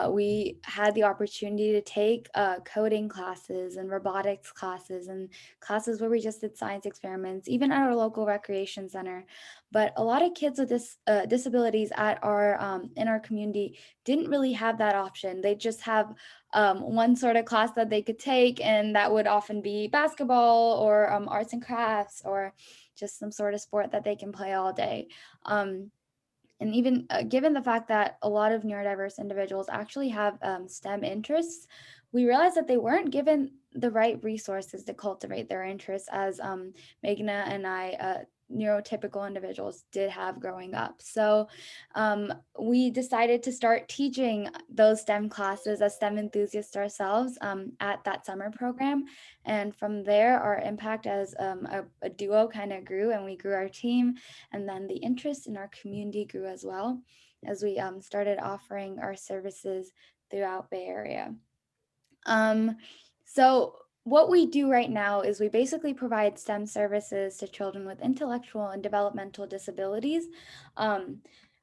we had the opportunity to take coding classes and robotics classes and classes where we just did science experiments, even at our local recreation center. But a lot of kids with disabilities at our in our community didn't really have that option. They just have one sort of class that they could take, and that would often be basketball or arts and crafts or just some sort of sport that they can play all day. And even given the fact that a lot of neurodiverse individuals actually have STEM interests, we realized that they weren't given the right resources to cultivate their interests as Meghana and I, neurotypical individuals, did have growing up. So we decided to start teaching those STEM classes as STEM enthusiasts ourselves at that summer program. And from there, our impact as a duo kind of grew, and we grew our team. And then the interest in our community grew as well as we started offering our services throughout Bay Area. So what we do right now is we basically provide STEM services to children with intellectual and developmental disabilities.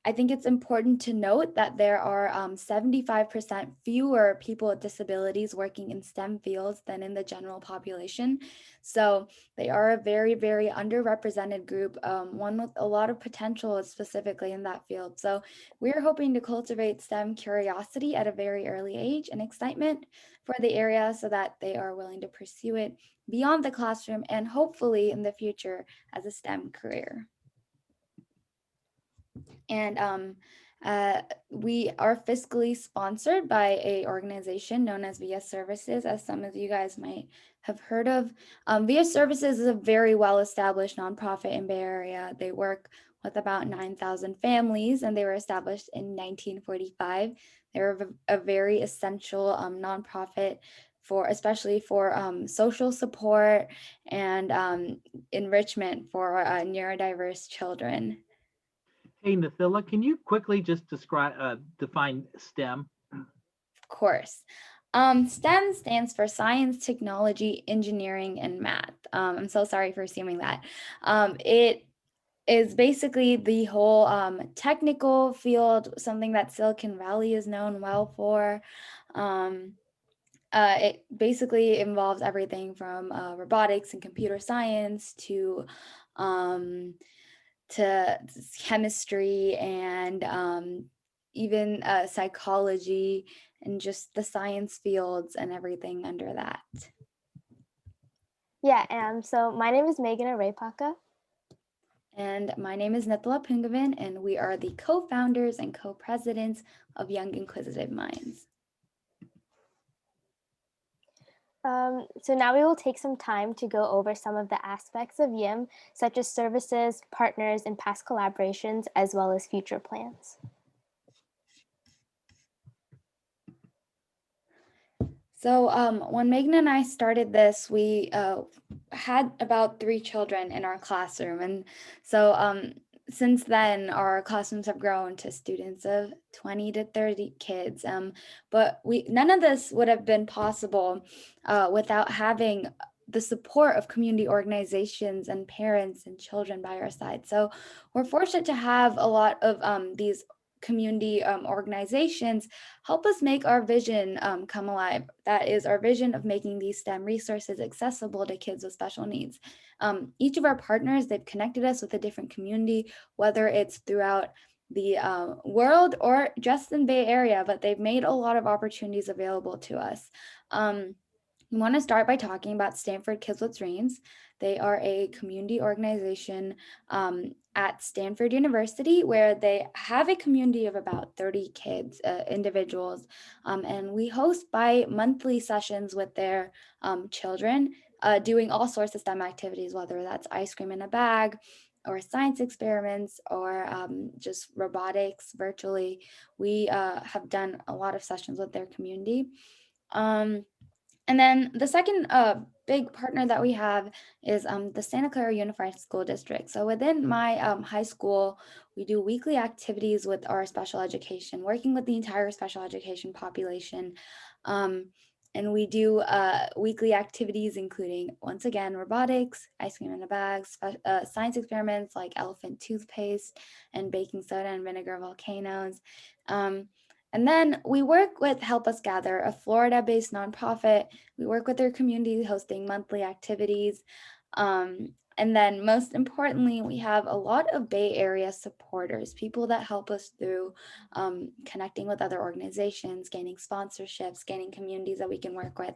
I think it's important to note that there are 75% fewer people with disabilities working in STEM fields than in the general population. So they are a very, very underrepresented group, one with a lot of potential specifically in that field. So we're hoping to cultivate STEM curiosity at a very early age and excitement for the area so that they are willing to pursue it beyond the classroom and hopefully in the future as a STEM career. And we are fiscally sponsored by an organization known as VIA Services, as some of you guys might have heard of. VIA Services is a very well-established nonprofit in Bay Area. They work with about 9,000 families, and they were established in 1945. They're a very essential nonprofit especially for social support and enrichment for neurodiverse children. Hey, Nathila, can you quickly just define STEM? Of course. STEM stands for science, technology, engineering, and math. I'm so sorry for assuming that. It is basically the whole technical field, something that Silicon Valley is known well for. It basically involves everything from robotics and computer science to chemistry and even psychology and just the science fields and everything under that. Yeah, so my name is Meghana Raypaka. And my name is Nathila Pungavan, and we are the co-founders and co-presidents of Young Inquisitive Minds. So now we will take some time to go over some of the aspects of YIM, such as services, partners, and past collaborations, as well as future plans. So when Megan and I started this, we had about 3 children in our classroom. And so since then, our classrooms have grown to students of 20 to 30 kids. But none of this would have been possible without having the support of community organizations and parents and children by our side. So we're fortunate to have a lot of these community organizations help us make our vision come alive. That is our vision of making these STEM resources accessible to kids with special needs. Each of our partners, they've connected us with a different community, whether it's throughout the world or just in Bay Area, but they've made a lot of opportunities available to us. We want to start by talking about Stanford Kids with Dreams. They are a community organization at Stanford University where they have a community of about 30 kids, individuals, and we host bi-monthly sessions with their children doing all sorts of STEM activities, whether that's ice cream in a bag or science experiments or just robotics virtually. We have done a lot of sessions with their community. And then the second big partner that we have is the Santa Clara Unified School District. So within my high school, we do weekly activities with our special education, working with the entire special education population. And we do weekly activities, including, once again, robotics, ice cream in a bag, science experiments like elephant toothpaste and baking soda and vinegar volcanoes. And then we work with Help Us Gather, a Florida-based nonprofit. We work with their community hosting monthly activities. And then most importantly, we have a lot of Bay Area supporters, people that help us through connecting with other organizations, gaining sponsorships, gaining communities that we can work with,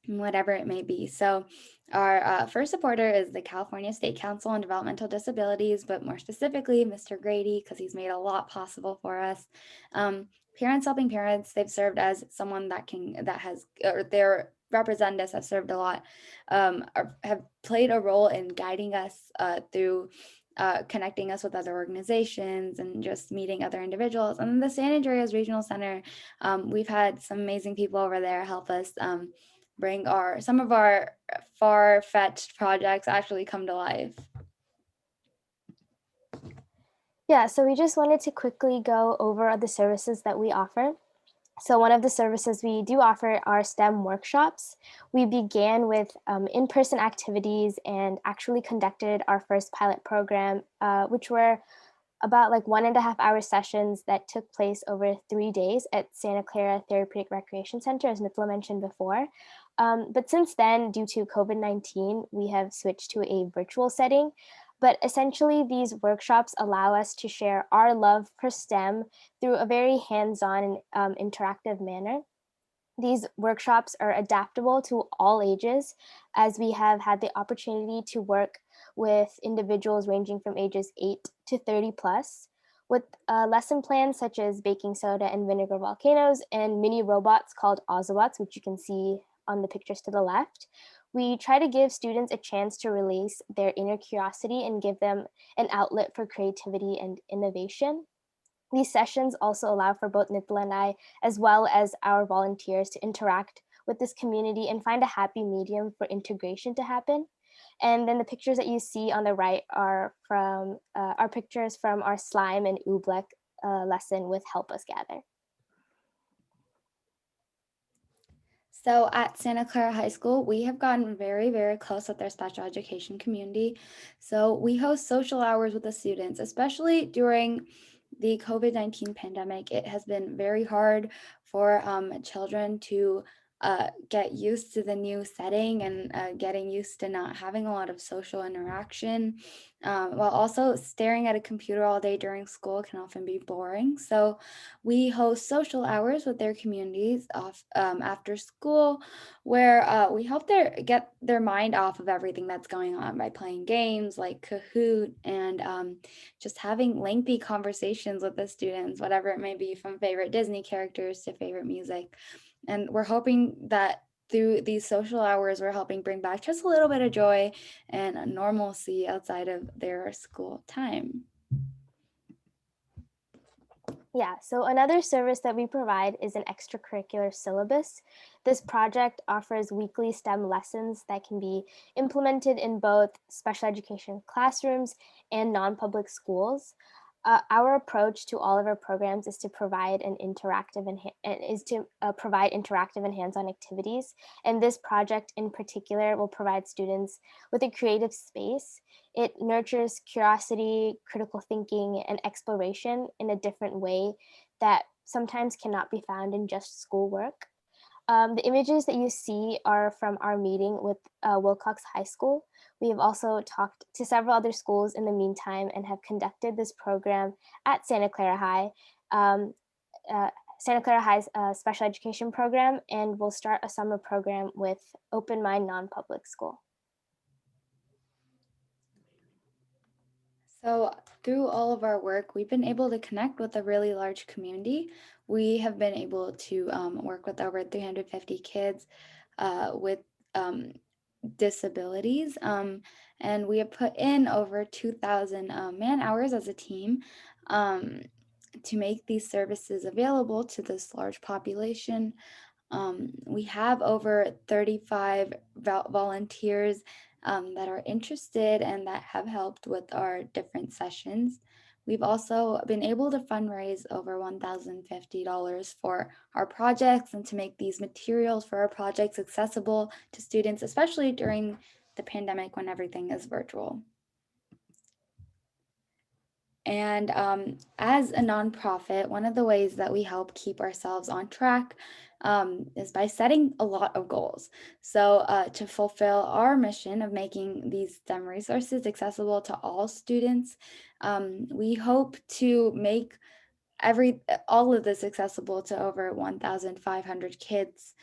whatever it may be. So our first supporter is the California State Council on Developmental Disabilities, but more specifically, Mr. Grady, because he's made a lot possible for us. Parents Helping Parents, they've served as someone or their representatives have served a lot, have played a role in guiding us through connecting us with other organizations and just meeting other individuals. And then the San Andreas Regional Center, we've had some amazing people over there help us bring some of our far-fetched projects actually come to life. Yeah, so we just wanted to quickly go over the services that we offer. So one of the services we do offer are STEM workshops. We began with in-person activities and actually conducted our first pilot program, which were about 1.5 hour sessions that took place over 3 days at Santa Clara Therapeutic Recreation Center, as Nitla mentioned before. But since then, due to COVID-19, we have switched to a virtual setting. But essentially, these workshops allow us to share our love for STEM through a very hands-on and interactive manner. These workshops are adaptable to all ages, as we have had the opportunity to work with individuals ranging from ages 8 to 30 plus, with lesson plans such as baking soda and vinegar volcanoes and mini robots called Ozobots, which you can see on the pictures to the left. We try to give students a chance to release their inner curiosity and give them an outlet for creativity and innovation. These sessions also allow for both Nitla and I, as well as our volunteers, to interact with this community and find a happy medium for integration to happen. And then the pictures that you see on the right are from our pictures from our slime and oobleck lesson with Help Us Gather. So at Santa Clara High School, we have gotten very, very close with their special education community. So we host social hours with the students, especially during the COVID-19 pandemic. It has been very hard for children to get used to the new setting and getting used to not having a lot of social interaction, while also staring at a computer all day during school can often be boring. So we host social hours with their communities after school, where we help get their mind off of everything that's going on by playing games like Kahoot and just having lengthy conversations with the students, whatever it may be, from favorite Disney characters to favorite music. And we're hoping that through these social hours, we're helping bring back just a little bit of joy and a normalcy outside of their school time. Yeah, so another service that we provide is an extracurricular syllabus. This project offers weekly STEM lessons that can be implemented in both special education classrooms and non-public schools. Our approach to all of our programs is to provide provide interactive and hands-on activities. And this project in particular will provide students with a creative space. It nurtures curiosity, critical thinking, and exploration in a different way that sometimes cannot be found in just schoolwork. The images that you see are from our meeting with Wilcox High School. We have also talked to several other schools in the meantime and have conducted this program at Santa Clara High. Santa Clara High's special education program, and we'll start a summer program with Open Mind Non-Public School. So through all of our work, we've been able to connect with a really large community. We have been able to work with over 350 kids with disabilities, and we have put in over 2,000 man hours as a team to make these services available to this large population. We have over 35 volunteers that are interested and that have helped with our different sessions. We've also been able to fundraise over $1,050 for our projects and to make these materials for our projects accessible to students, especially during the pandemic when everything is virtual. And as a nonprofit, one of the ways that we help keep ourselves on track is by setting a lot of goals. So to fulfill our mission of making these STEM resources accessible to all students, we hope to make all of this accessible to over 1,500 kids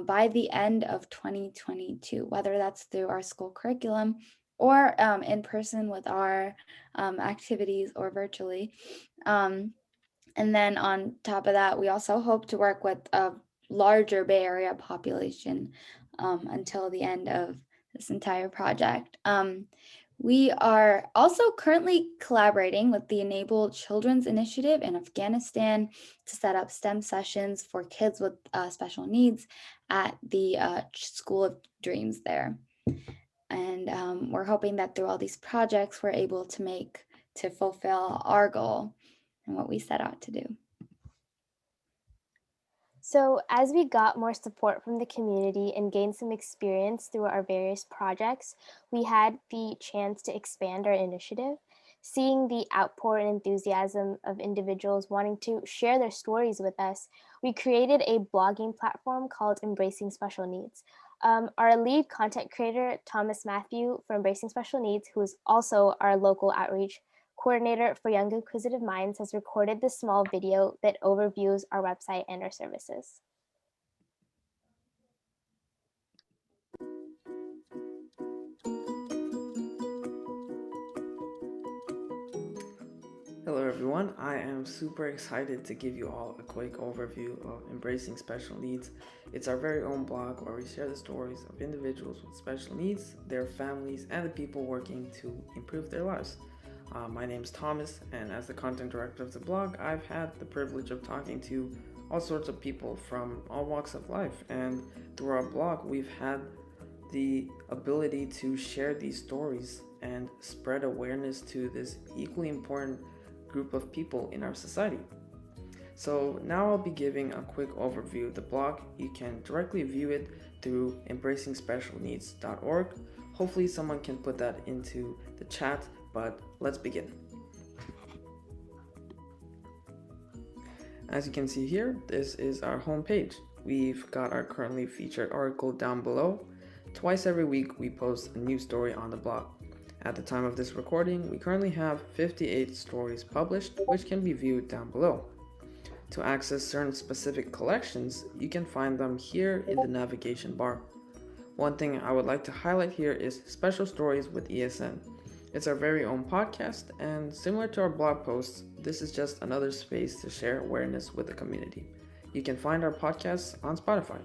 by the end of 2022, whether that's through our school curriculum or in person with our activities or virtually. And then on top of that, we also hope to work with a larger Bay Area population until the end of this entire project. We are also currently collaborating with the Enable Children's Initiative in Afghanistan to set up STEM sessions for kids with special needs at the School of Dreams there. And we're hoping that through all these projects, we're able to fulfill our goal and what we set out to do. So as we got more support from the community and gained some experience through our various projects, we had the chance to expand our initiative. Seeing the outpour and enthusiasm of individuals wanting to share their stories with us, we created a blogging platform called Embracing Special Needs. Our lead content creator, Thomas Matthew from Embracing Special Needs, who is also our local outreach coordinator for Young Inquisitive Minds, has recorded this small video that overviews our website and our services. Hello everyone, I am super excited to give you all a quick overview of Embracing Special Needs. It's our very own blog where we share the stories of individuals with special needs, their families, and the people working to improve their lives. My name is Thomas, and as the content director of the blog, I've had the privilege of talking to all sorts of people from all walks of life, and through our blog we've had the ability to share these stories and spread awareness to this equally important group of people in our society. So now I'll be giving a quick overview of the blog. You can directly view it through embracingspecialneeds.org. Hopefully someone can put that into the chat, but let's begin. As you can see here, this is our homepage. We've got our currently featured article down below. Twice every week we post a new story on the blog. At the time of this recording, we currently have 58 stories published, which can be viewed down below. To access certain specific collections, you can find them here in the navigation bar. One thing I would like to highlight here is Special Stories with ESN. It's our very own podcast, and similar to our blog posts, this is just another space to share awareness with the community. You can find our podcasts on Spotify.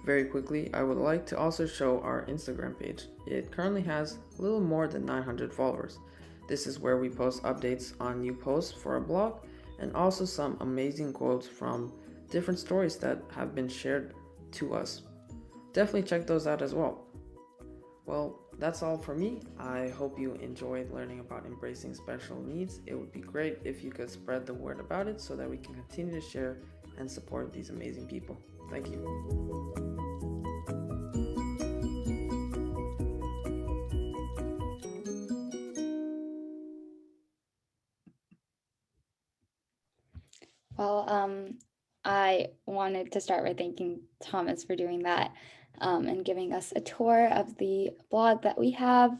Very quickly, I would like to also show our Instagram page. It currently has a little more than 900 followers. This is where we post updates on new posts for our blog, and also some amazing quotes from different stories that have been shared to us. Definitely check those out as well. Well, that's all for me. I hope you enjoyed learning about embracing special needs. It would be great if you could spread the word about it so that we can continue to share and support these amazing people. Thank you. Well, I wanted to start by thanking Thomas for doing that and giving us a tour of the blog that we have.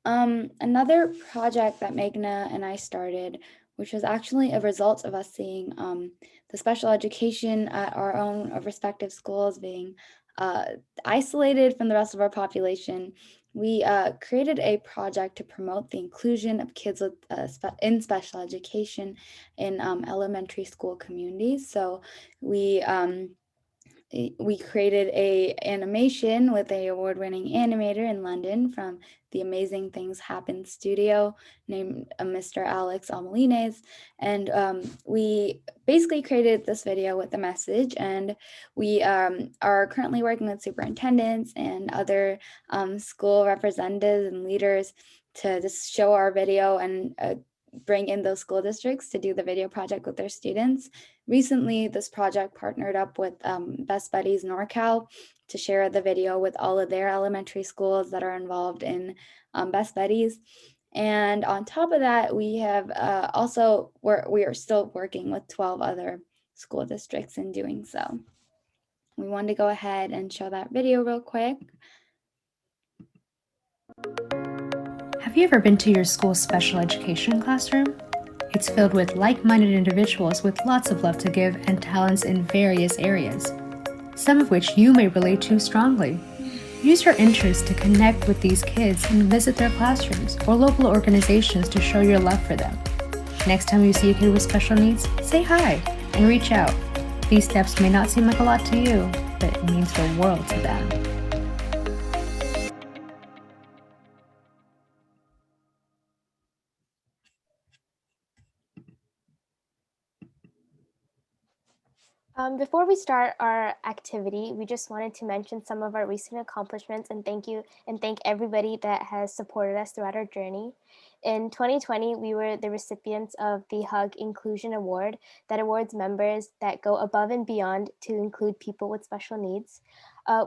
Another project that Meghna and I started, which was actually a result of us seeing the special education at our own respective schools being isolated from the rest of our population. We created a project to promote the inclusion of kids with, in special education in elementary school communities. So we created a animation with a award-winning animator in London from the Amazing Things Happen studio named Mr. Alex Almalines. And we basically created this video with the message, and we are currently working with superintendents and other school representatives and leaders to just show our video and bring in those school districts to do the video project with their students. Recently, this project partnered up with Best Buddies NorCal to share the video with all of their elementary schools that are involved in Best Buddies. And on top of that, we have we are still working with 12 other school districts in doing so. We wanted to go ahead and show that video real quick. Have you ever been to your school's special education classroom? It's filled with like-minded individuals with lots of love to give and talents in various areas, some of which you may relate to strongly. Use your interest to connect with these kids and visit their classrooms or local organizations to show your love for them. Next time you see a kid with special needs, say hi and reach out. These steps may not seem like a lot to you, but it means the world to them. Before we start our activity, we just wanted to mention some of our recent accomplishments and thank everybody that has supported us throughout our journey. In 2020, we were the recipients of the HUG Inclusion Award that awards members that go above and beyond to include people with special needs.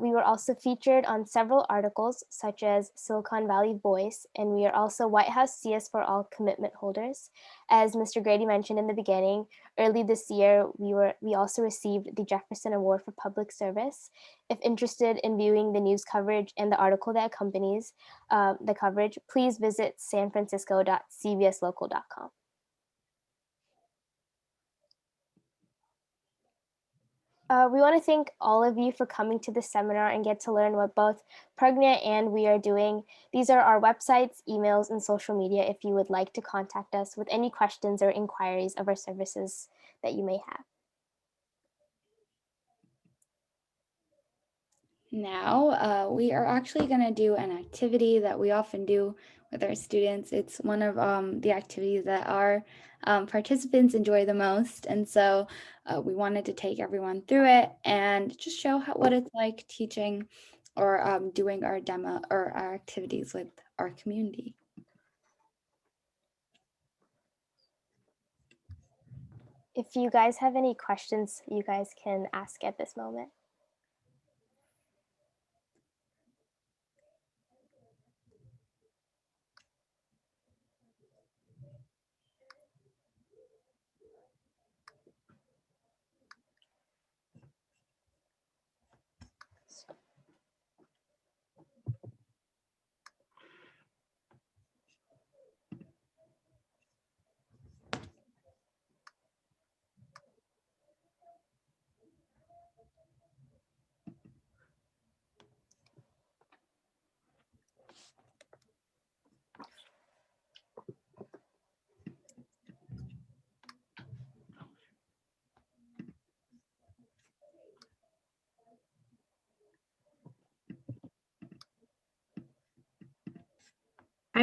We were also featured on several articles such as Silicon Valley Voice, and we are also White House CS for All commitment holders. As Mr. Grady mentioned in the beginning, early this year, we also received the Jefferson Award for Public Service. If interested in viewing the news coverage and the article that accompanies the coverage, please visit sanfrancisco.cbslocal.com. We want to thank all of you for coming to this seminar and get to learn what both Pragma and we are doing. These are our websites, emails, and social media if you would like to contact us with any questions or inquiries of our services that you may have. Now, we are actually going to do an activity that we often do with our students. It's one of the activities that our participants enjoy the most. And so we wanted to take everyone through it and just show what it's like teaching or doing our demo or our activities with our community. If you guys have any questions, you guys can ask at this moment.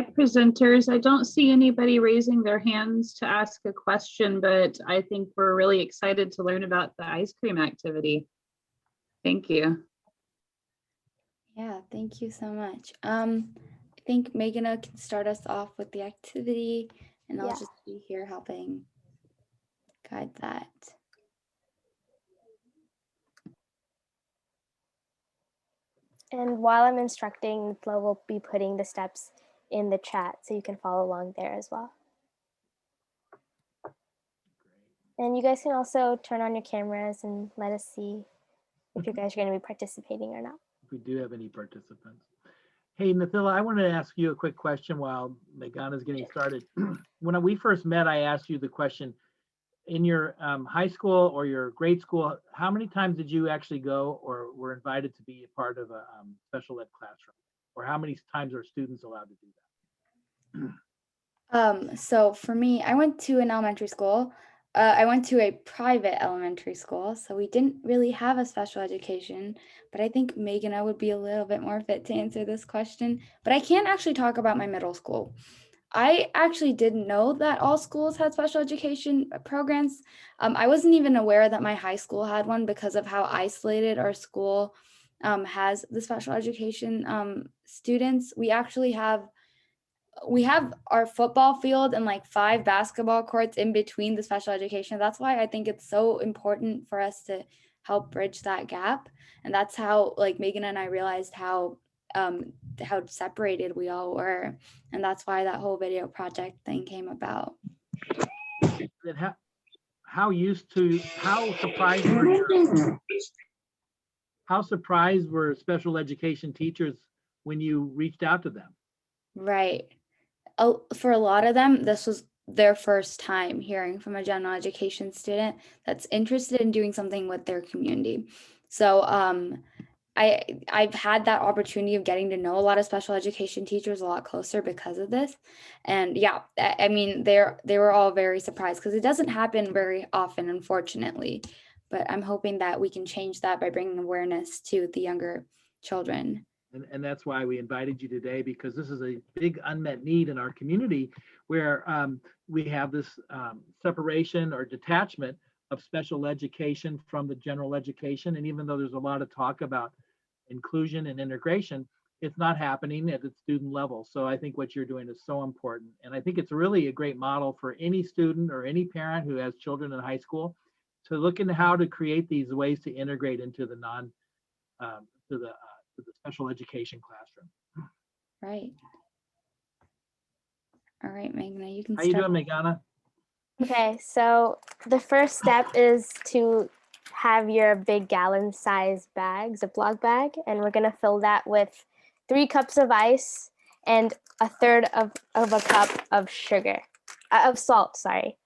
Hi, presenters. I don't see anybody raising their hands to ask a question, but I think we're really excited to learn about the ice cream activity. Thank you. Yeah, thank you so much. I think Meghana can start us off with the activity, and I'll Yeah. just be here helping guide that. And while I'm instructing, Flo will be putting the steps in the chat so you can follow along there as well. And you guys can also turn on your cameras and let us see if you guys are going to be participating or not. If we do have any participants. Hey, Nathila, I wanted to ask you a quick question while Meghana is getting started. When we first met, I asked you the question, in your high school or your grade school, how many times did you actually go or were invited to be a part of a special ed classroom? Or how many times are students allowed to do that? So for me, I went to an elementary school. I went to a private elementary school, so we didn't really have a special education, but I think Meghana would be a little bit more fit to answer this question. But I can actually talk about my middle school. I actually didn't know that all schools had special education programs. I wasn't even aware that my high school had one because of how isolated our school has the special education students. We actually have our football field and like 5 basketball courts in between the special education. That's why I think it's so important for us to help bridge that gap. And that's how like Meghana and I realized how separated we all were. And that's why that whole video project thing came about. Then how surprised were special education teachers when you reached out to them? Right. For a lot of them, this was their first time hearing from a general education student that's interested in doing something with their community. So I've had that opportunity of getting to know a lot of special education teachers a lot closer because of this. And yeah, I mean, they were all very surprised because it doesn't happen very often, unfortunately. But I'm hoping that we can change that by bringing awareness to the younger children. And that's why we invited you today, because this is a big unmet need in our community where we have this separation or detachment of special education from the general education. And even though there's a lot of talk about inclusion and integration, it's not happening at the student level. So I think what you're doing is so important. And I think it's really a great model for any student or any parent who has children in high school to look into how to create these ways to integrate into the to the special education classroom. Right. All right, Meghana, you can start. How you doing, Meghana? Okay, so the first step is to have your big gallon size bag, Ziploc bag, and we're gonna fill that with 3 cups of ice and 1/3 of a cup of sugar, of salt, sorry.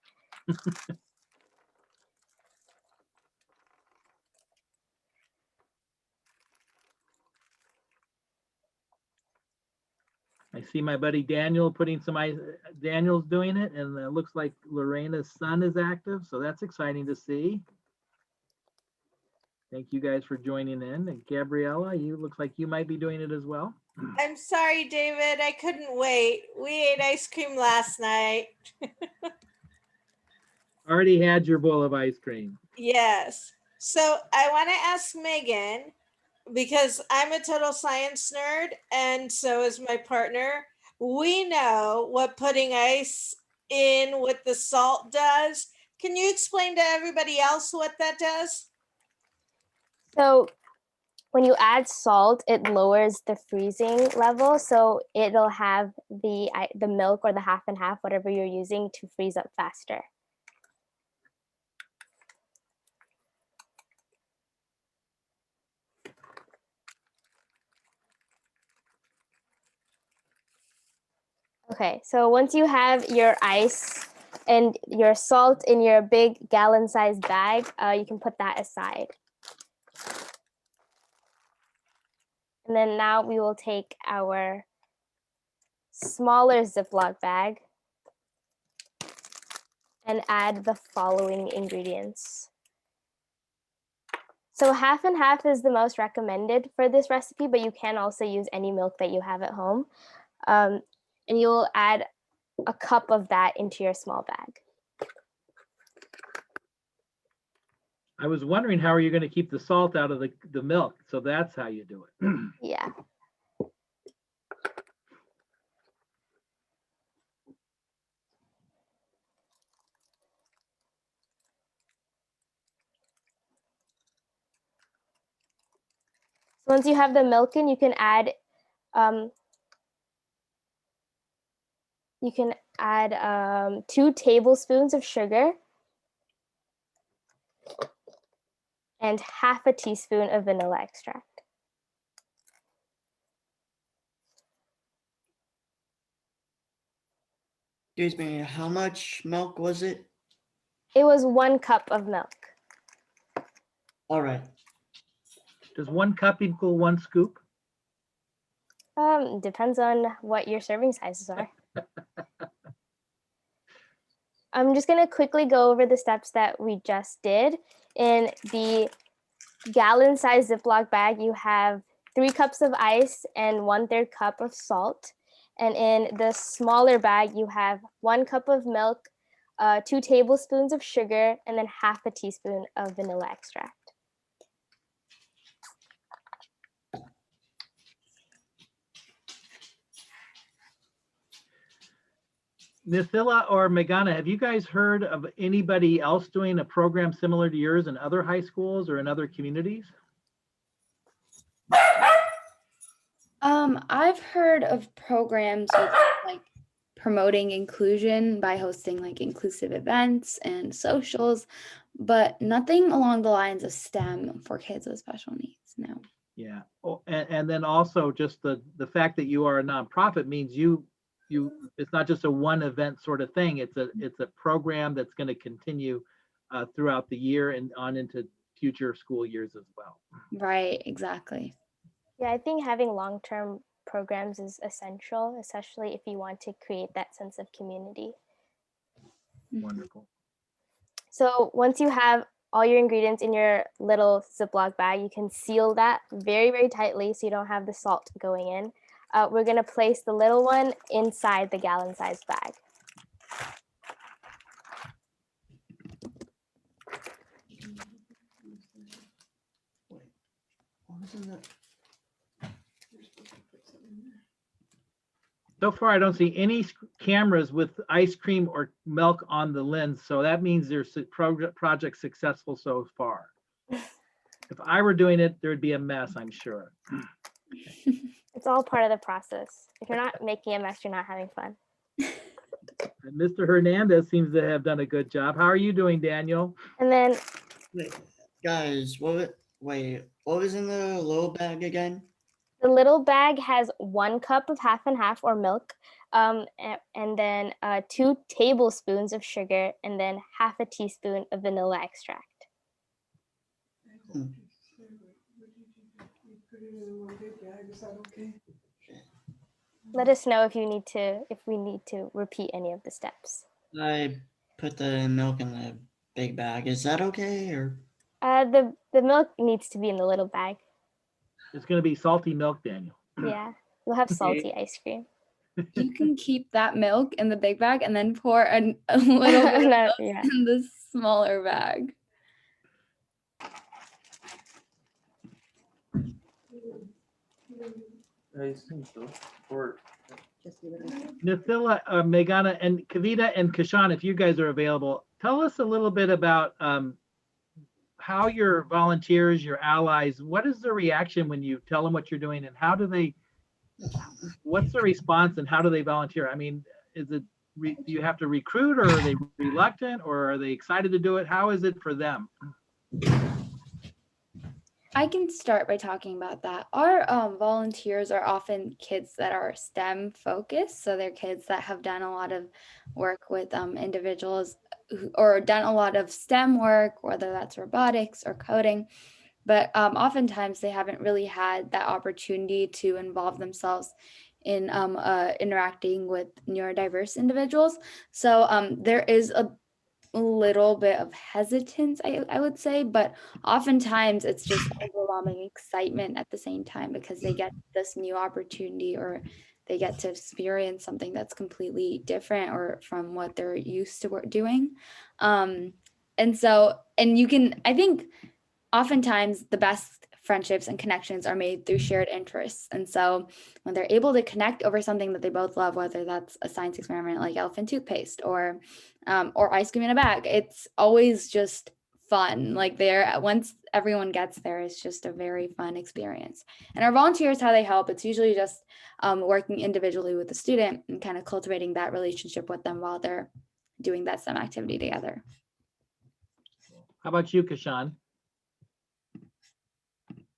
I see my buddy Daniel putting some ice. Daniel's doing it, and it looks like Lorena's son is active, so that's exciting to see. Thank you guys for joining in. And Gabriella, you looks like you might be doing it as well. I'm sorry, David. I couldn't wait. We ate ice cream last night. Already had your bowl of ice cream. Yes. So I want to ask Megan, because I'm a total science nerd and so is my partner. We know what putting ice in with the salt does. Can you explain to everybody else what that does? So when you add salt, it lowers the freezing level. So it'll have the milk or the half and half, whatever you're using, to freeze up faster. Okay, so once you have your ice and your salt in your big gallon-sized bag, you can put that aside. And then now we will take our smaller Ziploc bag and add the following ingredients. So half and half is the most recommended for this recipe, but you can also use any milk that you have at home. and you'll add a cup of that into your small bag. I was wondering how are you going to keep the salt out of the milk? So that's how you do it. Yeah. So once you have the milk in, you can add 2 tablespoons of sugar and half a teaspoon of vanilla extract. Excuse me, how much milk was it? It was 1 cup of milk. All right. Does 1 cup equal 1 scoop? Depends on what your serving sizes are. I'm just going to quickly go over the steps that we just did. In the gallon-sized Ziploc bag, you have 3 cups of ice and 1/3 cup of salt. And in the smaller bag, you have 1 cup of milk, 2 tablespoons of sugar, and then half a teaspoon of vanilla extract. Nithila or Megana, have you guys heard of anybody else doing a program similar to yours in other high schools or in other communities? I've heard of programs with like promoting inclusion by hosting like inclusive events and socials, but nothing along the lines of STEM for kids with special needs. No. Yeah. Oh, and then also just the fact that you are a nonprofit means you it's not just a one event sort of thing. It's a program that's going to continue throughout the year and on into future school years as well. Right, exactly. Yeah, I think having long-term programs is essential, especially if you want to create that sense of community. Wonderful. So once you have all your ingredients in your little Ziploc bag, you can seal that very, very tightly so you don't have the salt going in. We're going to place the little one inside the gallon-sized bag. So far, I don't see any cameras with ice cream or milk on the lens, so that means there's a project successful so far. If I were doing it, there would be a mess, I'm sure. It's all part of the process. If you're not making a mess, you're not having fun. And Mr. Hernandez seems to have done a good job. How are you doing, Daniel? And then, Wait, guys, what was in the little bag again? the little bag has 1 cup of half and half or milk, and then 2 tablespoons of sugar, and then half a teaspoon of vanilla extract. Let us know if we need to repeat any of the steps. I put the milk in the big bag. Is that okay, or? The milk needs to be in the little bag. It's going to be salty milk, Daniel. Yeah, we'll have salty ice cream. You can keep that milk in the big bag and then pour a little bit of milk Yeah. in the smaller bag. Nithila, Megana, and Kavita and Kashan, if you guys are available, tell us a little bit about how your volunteers, your allies, what is the reaction when you tell them what you're doing, and what's the response and how do they volunteer? I mean, do you have to recruit, or are they reluctant, or are they excited to do it? How is it for them? I can start by talking about that. Our volunteers are often kids that are STEM focused. So they're kids that have done a lot of work with individuals or done a lot of STEM work, whether that's robotics or coding. But oftentimes they haven't really had that opportunity to involve themselves in interacting with neurodiverse individuals. So there is a little bit of hesitance, I would say, but oftentimes it's just overwhelming excitement at the same time because they get this new opportunity or they get to experience something that's completely different or from what they're used to doing. And you can, I think oftentimes the best friendships and connections are made through shared interests. And so when they're able to connect over something that they both love, whether that's a science experiment like elephant toothpaste or ice cream in a bag, it's always just fun. Like once everyone gets there, it's just a very fun experience. And our volunteers, how they help, it's usually just working individually with the student and kind of cultivating that relationship with them while they're doing that STEM activity together. How about you, Kashan?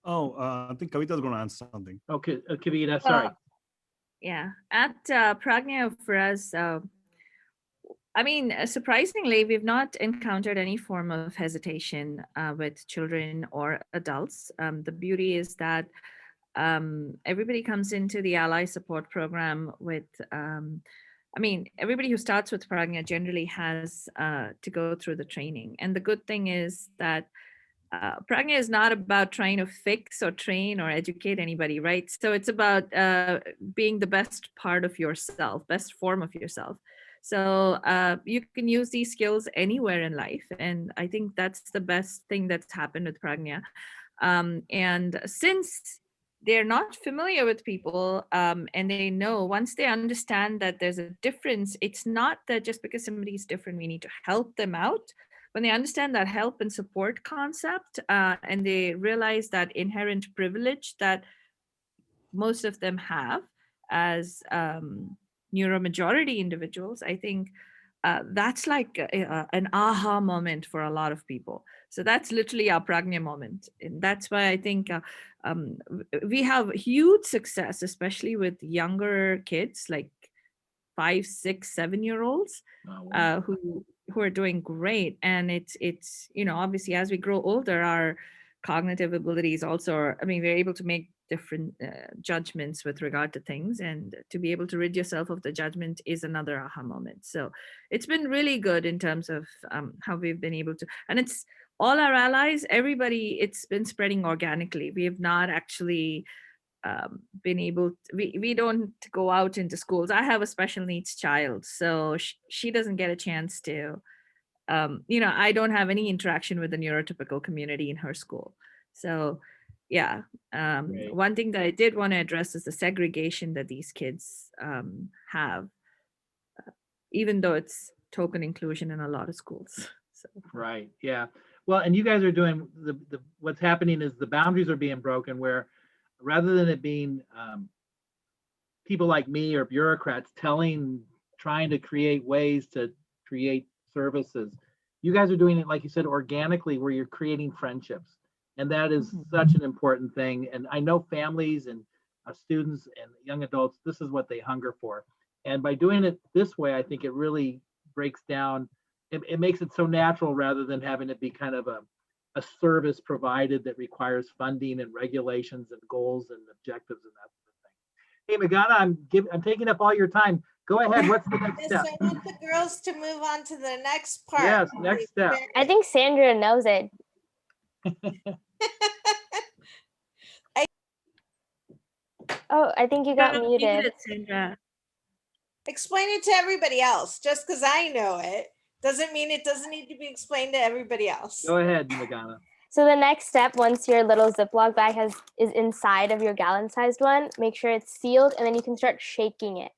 Oh, I think Kavita's going to answer something. Okay, Kavita, sorry. Yeah, at Pragma for us, I mean, surprisingly, we've not encountered any form of hesitation with children or adults. The beauty is that everybody comes into the Ally Support Program with, I mean, everybody who starts with Pragma generally has to go through the training. And the good thing is that Pragma is not about trying to fix or train or educate anybody, right? So it's about being the best part of yourself, best form of yourself. So you can use these skills anywhere in life. And I think that's the best thing that's happened with Pragma. And since they're not familiar with people and they know, once they understand that there's a difference, it's not that just because somebody is different, we need to help them out. When they understand that help and support concept and they realize that inherent privilege that most of them have as neuromajority individuals, I think that's like an aha moment for a lot of people. So that's literally our Pragma moment. And that's why I think we have huge success, especially with younger kids, like 5, 6, 7-year-olds who are doing great. And it's you know, obviously as we grow older, our cognitive abilities also are, I mean, we're able to make different judgments with regard to things, and to be able to rid yourself of the judgment is another aha moment. So it's been really good in terms of how we've been able to, and it's all our allies, everybody, it's been spreading organically. We have not actually been able to, we don't go out into schools. I have a special needs child, so she doesn't get a chance to you know, I don't have any interaction with the neurotypical community in her school. So yeah, one thing that I did want to address is the segregation that these kids have, even though it's token inclusion in a lot of schools. So. Right, yeah. Well, and you guys are doing what's happening is the boundaries are being broken, where rather than it being people like me or bureaucrats trying to create ways to create services, you guys are doing it, like you said, organically, where you're creating friendships. And that is such an important thing. And I know families and students and young adults, this is what they hunger for. And by doing it this way, I think it really breaks down, it makes it so natural rather than having it be kind of a service provided that requires funding and regulations and goals and objectives and that sort of thing. Hey, Magana, I'm taking up all your time. Go ahead, what's the next step? I want the girls to move on to the next part. Yes, next step. I think Sandra knows it. Oh, I think you got muted. Sandra. Explain it to everybody else. Just because I know it doesn't mean it doesn't need to be explained to everybody else. Go ahead, Magana. So the next step, once your little Ziploc bag is inside of your gallon-sized one, make sure it's sealed, and then you can start shaking it.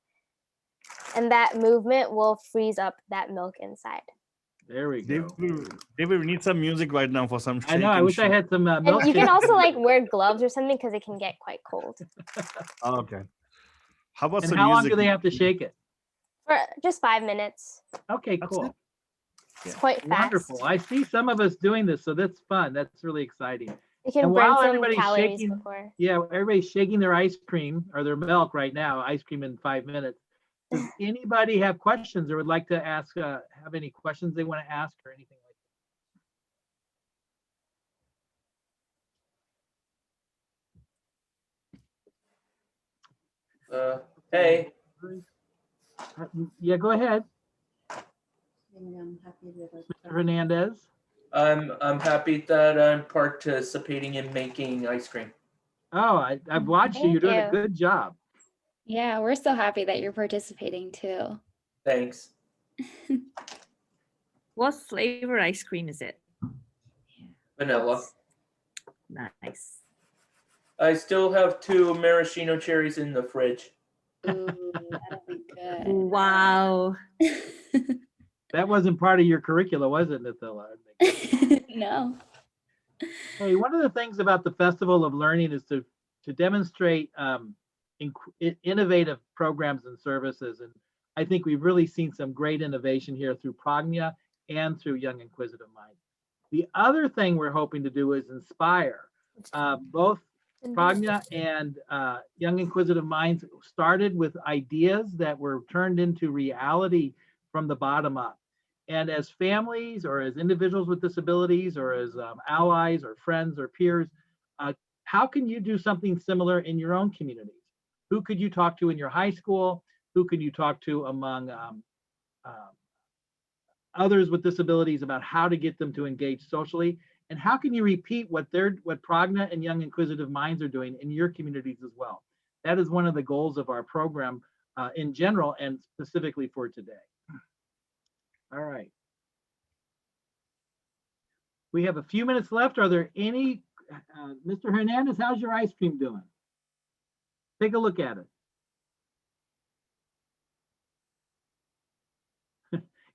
And that movement will freeze up that milk inside. There we go. David, we need some music right now for some shaking. I know, I wish I had some milk. And you can also like wear gloves or something because it can get quite cold. Oh, okay. How about and some how long music? do they have to shake it? For just 5 minutes. Okay, cool. It's quite fast. Wonderful. I see some of us doing this, so that's fun. That's really exciting. You can and burn while some everybody's calories shaking, before. yeah, everybody's shaking their ice cream or their milk right now, ice cream in 5 minutes. Does anybody have questions or would like to ask, have any questions they want to ask or anything like that? Hey. Yeah, go ahead. Mr. Hernandez. I'm happy that I'm participating in making ice cream. Oh, I've watched you. You're doing a good job. Yeah, we're so happy that you're participating too. Thanks. What flavor ice cream is it? Vanilla. Nice. I still have 2 maraschino cherries in the fridge. Ooh, that'll be good. Wow. That wasn't part of your curricula, was it, Nathila? No. Hey, one of the things about the Festival of Learning is to demonstrate innovative programs and services. And I think we've really seen some great innovation here through Pragma and through Young Inquisitive Minds. The other thing we're hoping to do is inspire. Both Pragma and Young Inquisitive Minds started with ideas that were turned into reality from the bottom up. And as families or as individuals with disabilities or as allies or friends or peers, how can you do something similar in your own communities? Who could you talk to in your high school? Who could you talk to among others with disabilities about how to get them to engage socially? And how can you repeat what Pragma and Young Inquisitive Minds are doing in your communities as well? That is one of the goals of our program in general and specifically for today. All right. We have a few minutes left. Are there any, Mr. Hernandez, how's your ice cream doing? Take a look at it.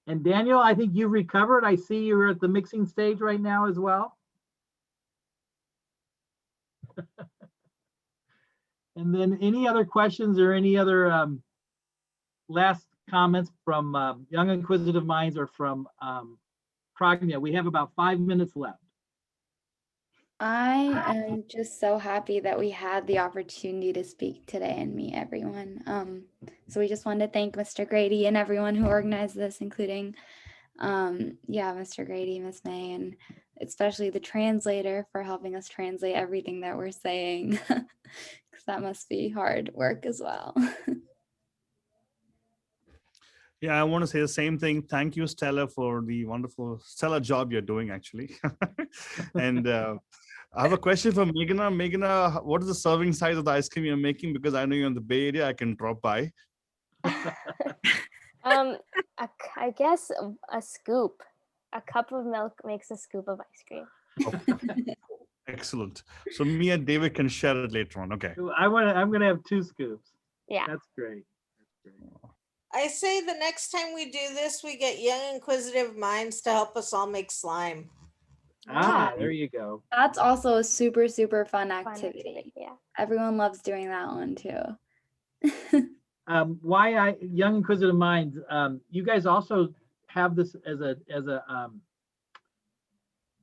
And Daniel, I think you've recovered. I see you're at the mixing stage right now as well. And then any other questions or any other last comments from Young Inquisitive Minds or from Pragma? We have about 5 minutes left. I am just so happy that we had the opportunity to speak today and meet everyone. So we just wanted to thank Mr. Grady and everyone who organized this, including, Mr. Grady, Miss May, and especially the translator for helping us translate everything that we're saying, because that must be hard work as well. Yeah, I want to say the same thing. Thank you, Stella, for the wonderful, stellar job you're doing, actually. And I have a question for Meghna. Meghna, what is the serving size of the ice cream you're making? Because I know you're in the Bay Area, I can drop by. I guess a scoop. A cup of milk makes a scoop of ice cream. Excellent. So me and David can share it later on. Okay. I'm gonna have 2 scoops. Yeah. That's great. I say the next time we do this, we get Young Inquisitive Minds to help us all make slime. Ah, there you go. That's also a super, super fun activity. Yeah. Everyone loves doing that one too. Young Inquisitive Minds, you guys also have this as a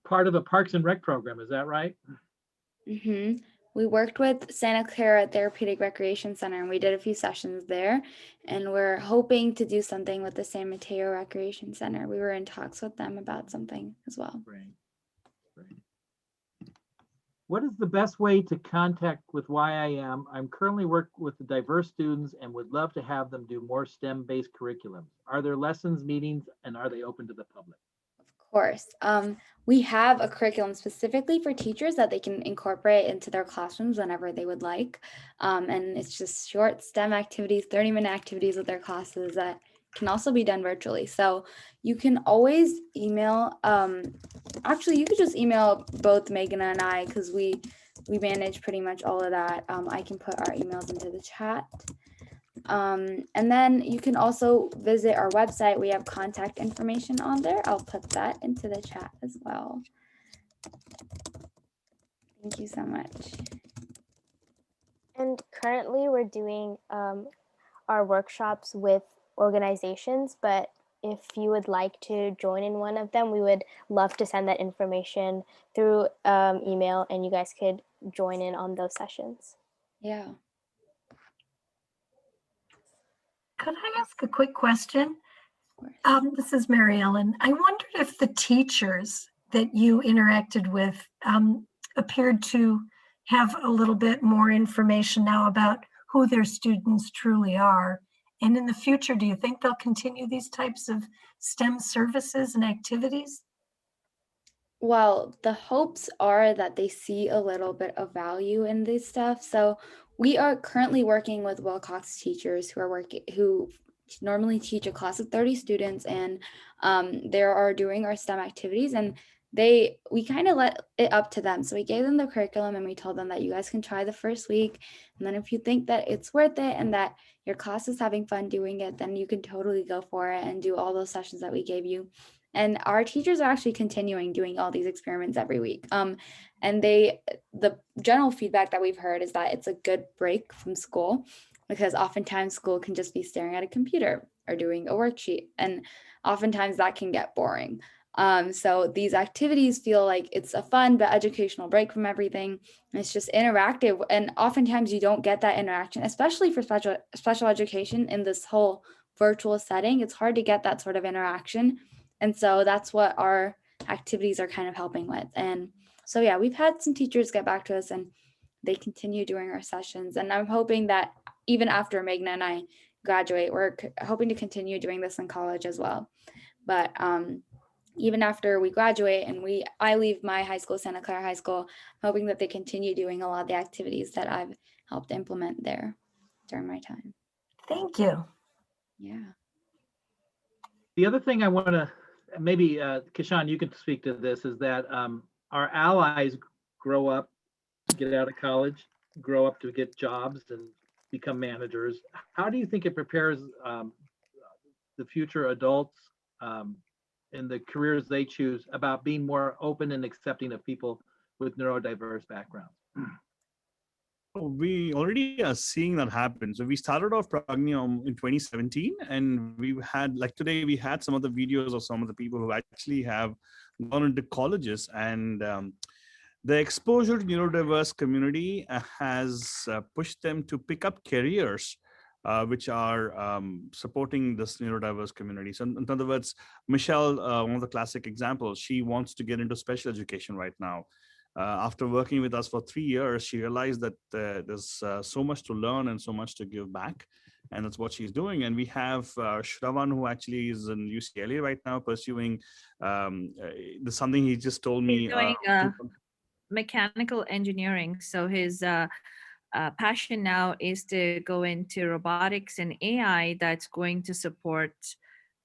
part of a Parks and Rec program, is that right? Mm-hmm. We worked with Santa Clara Therapeutic Recreation Center and we did a few sessions there, and we're hoping to do something with the San Mateo Recreation Center. We were in talks with them about something as well. Right. What is the best way to contact with YIM? I'm currently working with the diverse students and would love to have them do more STEM-based curriculums. Are there lessons, meetings, and are they open to the public? Of course. We have a curriculum specifically for teachers that they can incorporate into their classrooms whenever they would like. And it's just short STEM activities, 30-minute activities with their classes that can also be done virtually. So you can always email, actually you could just email both Meghna and I, because we manage pretty much all of that. I can put our emails into the chat. And then you can also visit our website. We have contact information on there. I'll put that into the chat as well. Thank you so much. And currently we're doing our workshops with organizations, but if you would like to join in one of them, we would love to send that information through email and you guys could join in on those sessions. Yeah. Could I ask a quick question? This is Mary Ellen. I wondered if the teachers that you interacted with appeared to have a little bit more information now about who their students truly are. And in the future, do you think they'll continue these types of STEM services and activities? Well, the hopes are that they see a little bit of value in this stuff. So we are currently working with Wilcox teachers who normally teach a class of 30 students, and they are doing our STEM activities, and we kind of let it up to them. So we gave them the curriculum and we told them that you guys can try the first week, and then if you think that it's worth it and that your class is having fun doing it, then you can totally go for it and do all those sessions that we gave you. And our teachers are actually continuing doing all these experiments every week. And the general feedback that we've heard is that it's a good break from school, because oftentimes school can just be staring at a computer or doing a worksheet, and oftentimes that can get boring. So these activities feel like it's a fun but educational break from everything. And it's just interactive, and oftentimes you don't get that interaction, especially for special education in this whole virtual setting. It's hard to get that sort of interaction. And so that's what our activities are kind of helping with. And so, yeah, we've had some teachers get back to us and they continue doing our sessions. And I'm hoping that even after Meghna and I graduate, we're hoping to continue doing this in college as well. But even after we graduate and I leave my high school, Santa Clara High School, hoping that they continue doing a lot of the activities that I've helped implement there during my time. Thank you. Yeah. The other thing I want to, maybe Kishan, you can speak to this, is that our allies grow up, get out of college, grow up to get jobs and become managers. How do you think it prepares the future adults in the careers they choose about being more open and accepting of people with neurodiverse backgrounds? We already are seeing that happen. So we started off Pragma in 2017, and we've had, like today, we had some of the videos of some of the people who actually have gone into colleges, and the exposure to neurodiverse community has pushed them to pick up careers which are supporting this neurodiverse community. So in other words, Michelle, one of the classic examples, she wants to get into special education right now. After working with us for 3 years, she realized that there's so much to learn and so much to give back. And that's what she's doing. And we have Shravan, who actually is in UCLA right now pursuing there's something he just told me. He's doing mechanical engineering. So his passion now is to go into robotics and AI that's going to support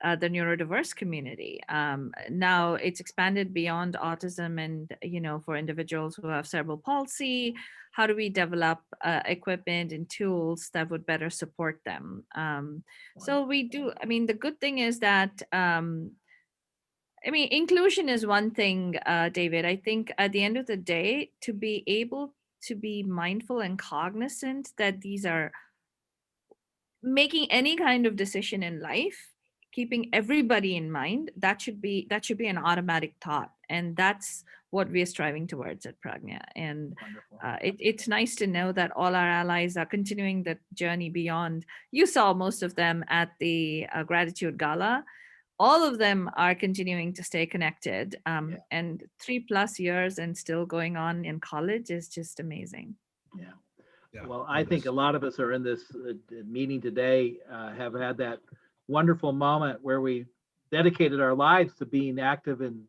the neurodiverse community. Now it's expanded beyond autism and, for individuals who have cerebral palsy, how do we develop equipment and tools that would better support them? So we do, the good thing is that, inclusion is one thing, David. I think at the end of the day, to be able to be mindful and cognizant that these are making any kind of decision in life, keeping everybody in mind, that should be an automatic thought, and that's what we're striving towards at Pragma. And it's nice to know that all our allies are continuing the journey beyond. You saw most of them at the Gratitude Gala. All of them are continuing to stay connected, and 3+ years and still going on in college is just amazing. Yeah. Well, I think a lot of us are in this meeting today have had that wonderful moment where we dedicated our lives to being active in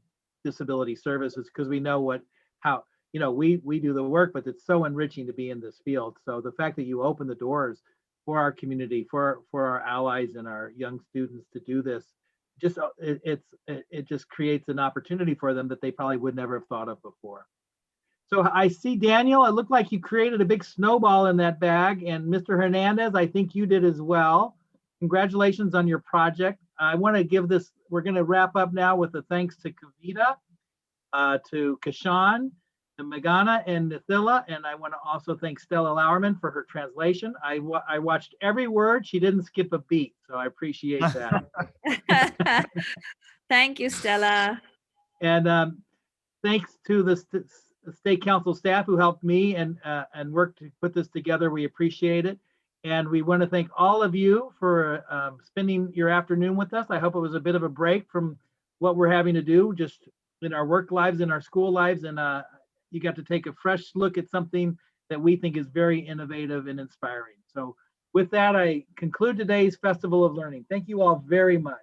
disability services, because we know we do the work, but it's so enriching to be in this field. So the fact that you open the doors for our community, for our allies and our young students to do this, it just creates an opportunity for them that they probably would never have thought of before. So I see, Daniel, it looked like you created a big snowball in that bag, and Mr. Hernandez, I think you did as well. Congratulations on your project. I want to give this, we're going to wrap up now with a thanks to Kavita, to Kishan, to Meghna and Nithila, and I want to also thank Stella Lauerman for her translation. I watched every word. She didn't skip a beat, so I appreciate that. Thank you, Stella. And thanks to the State Council staff who helped me and worked to put this together. We appreciate it. And we want to thank all of you for spending your afternoon with us. I hope it was a bit of a break from what we're having to do just in our work lives, in our school lives, and you got to take a fresh look at something that we think is very innovative and inspiring. So with that, I conclude today's Festival of Learning. Thank you all very much.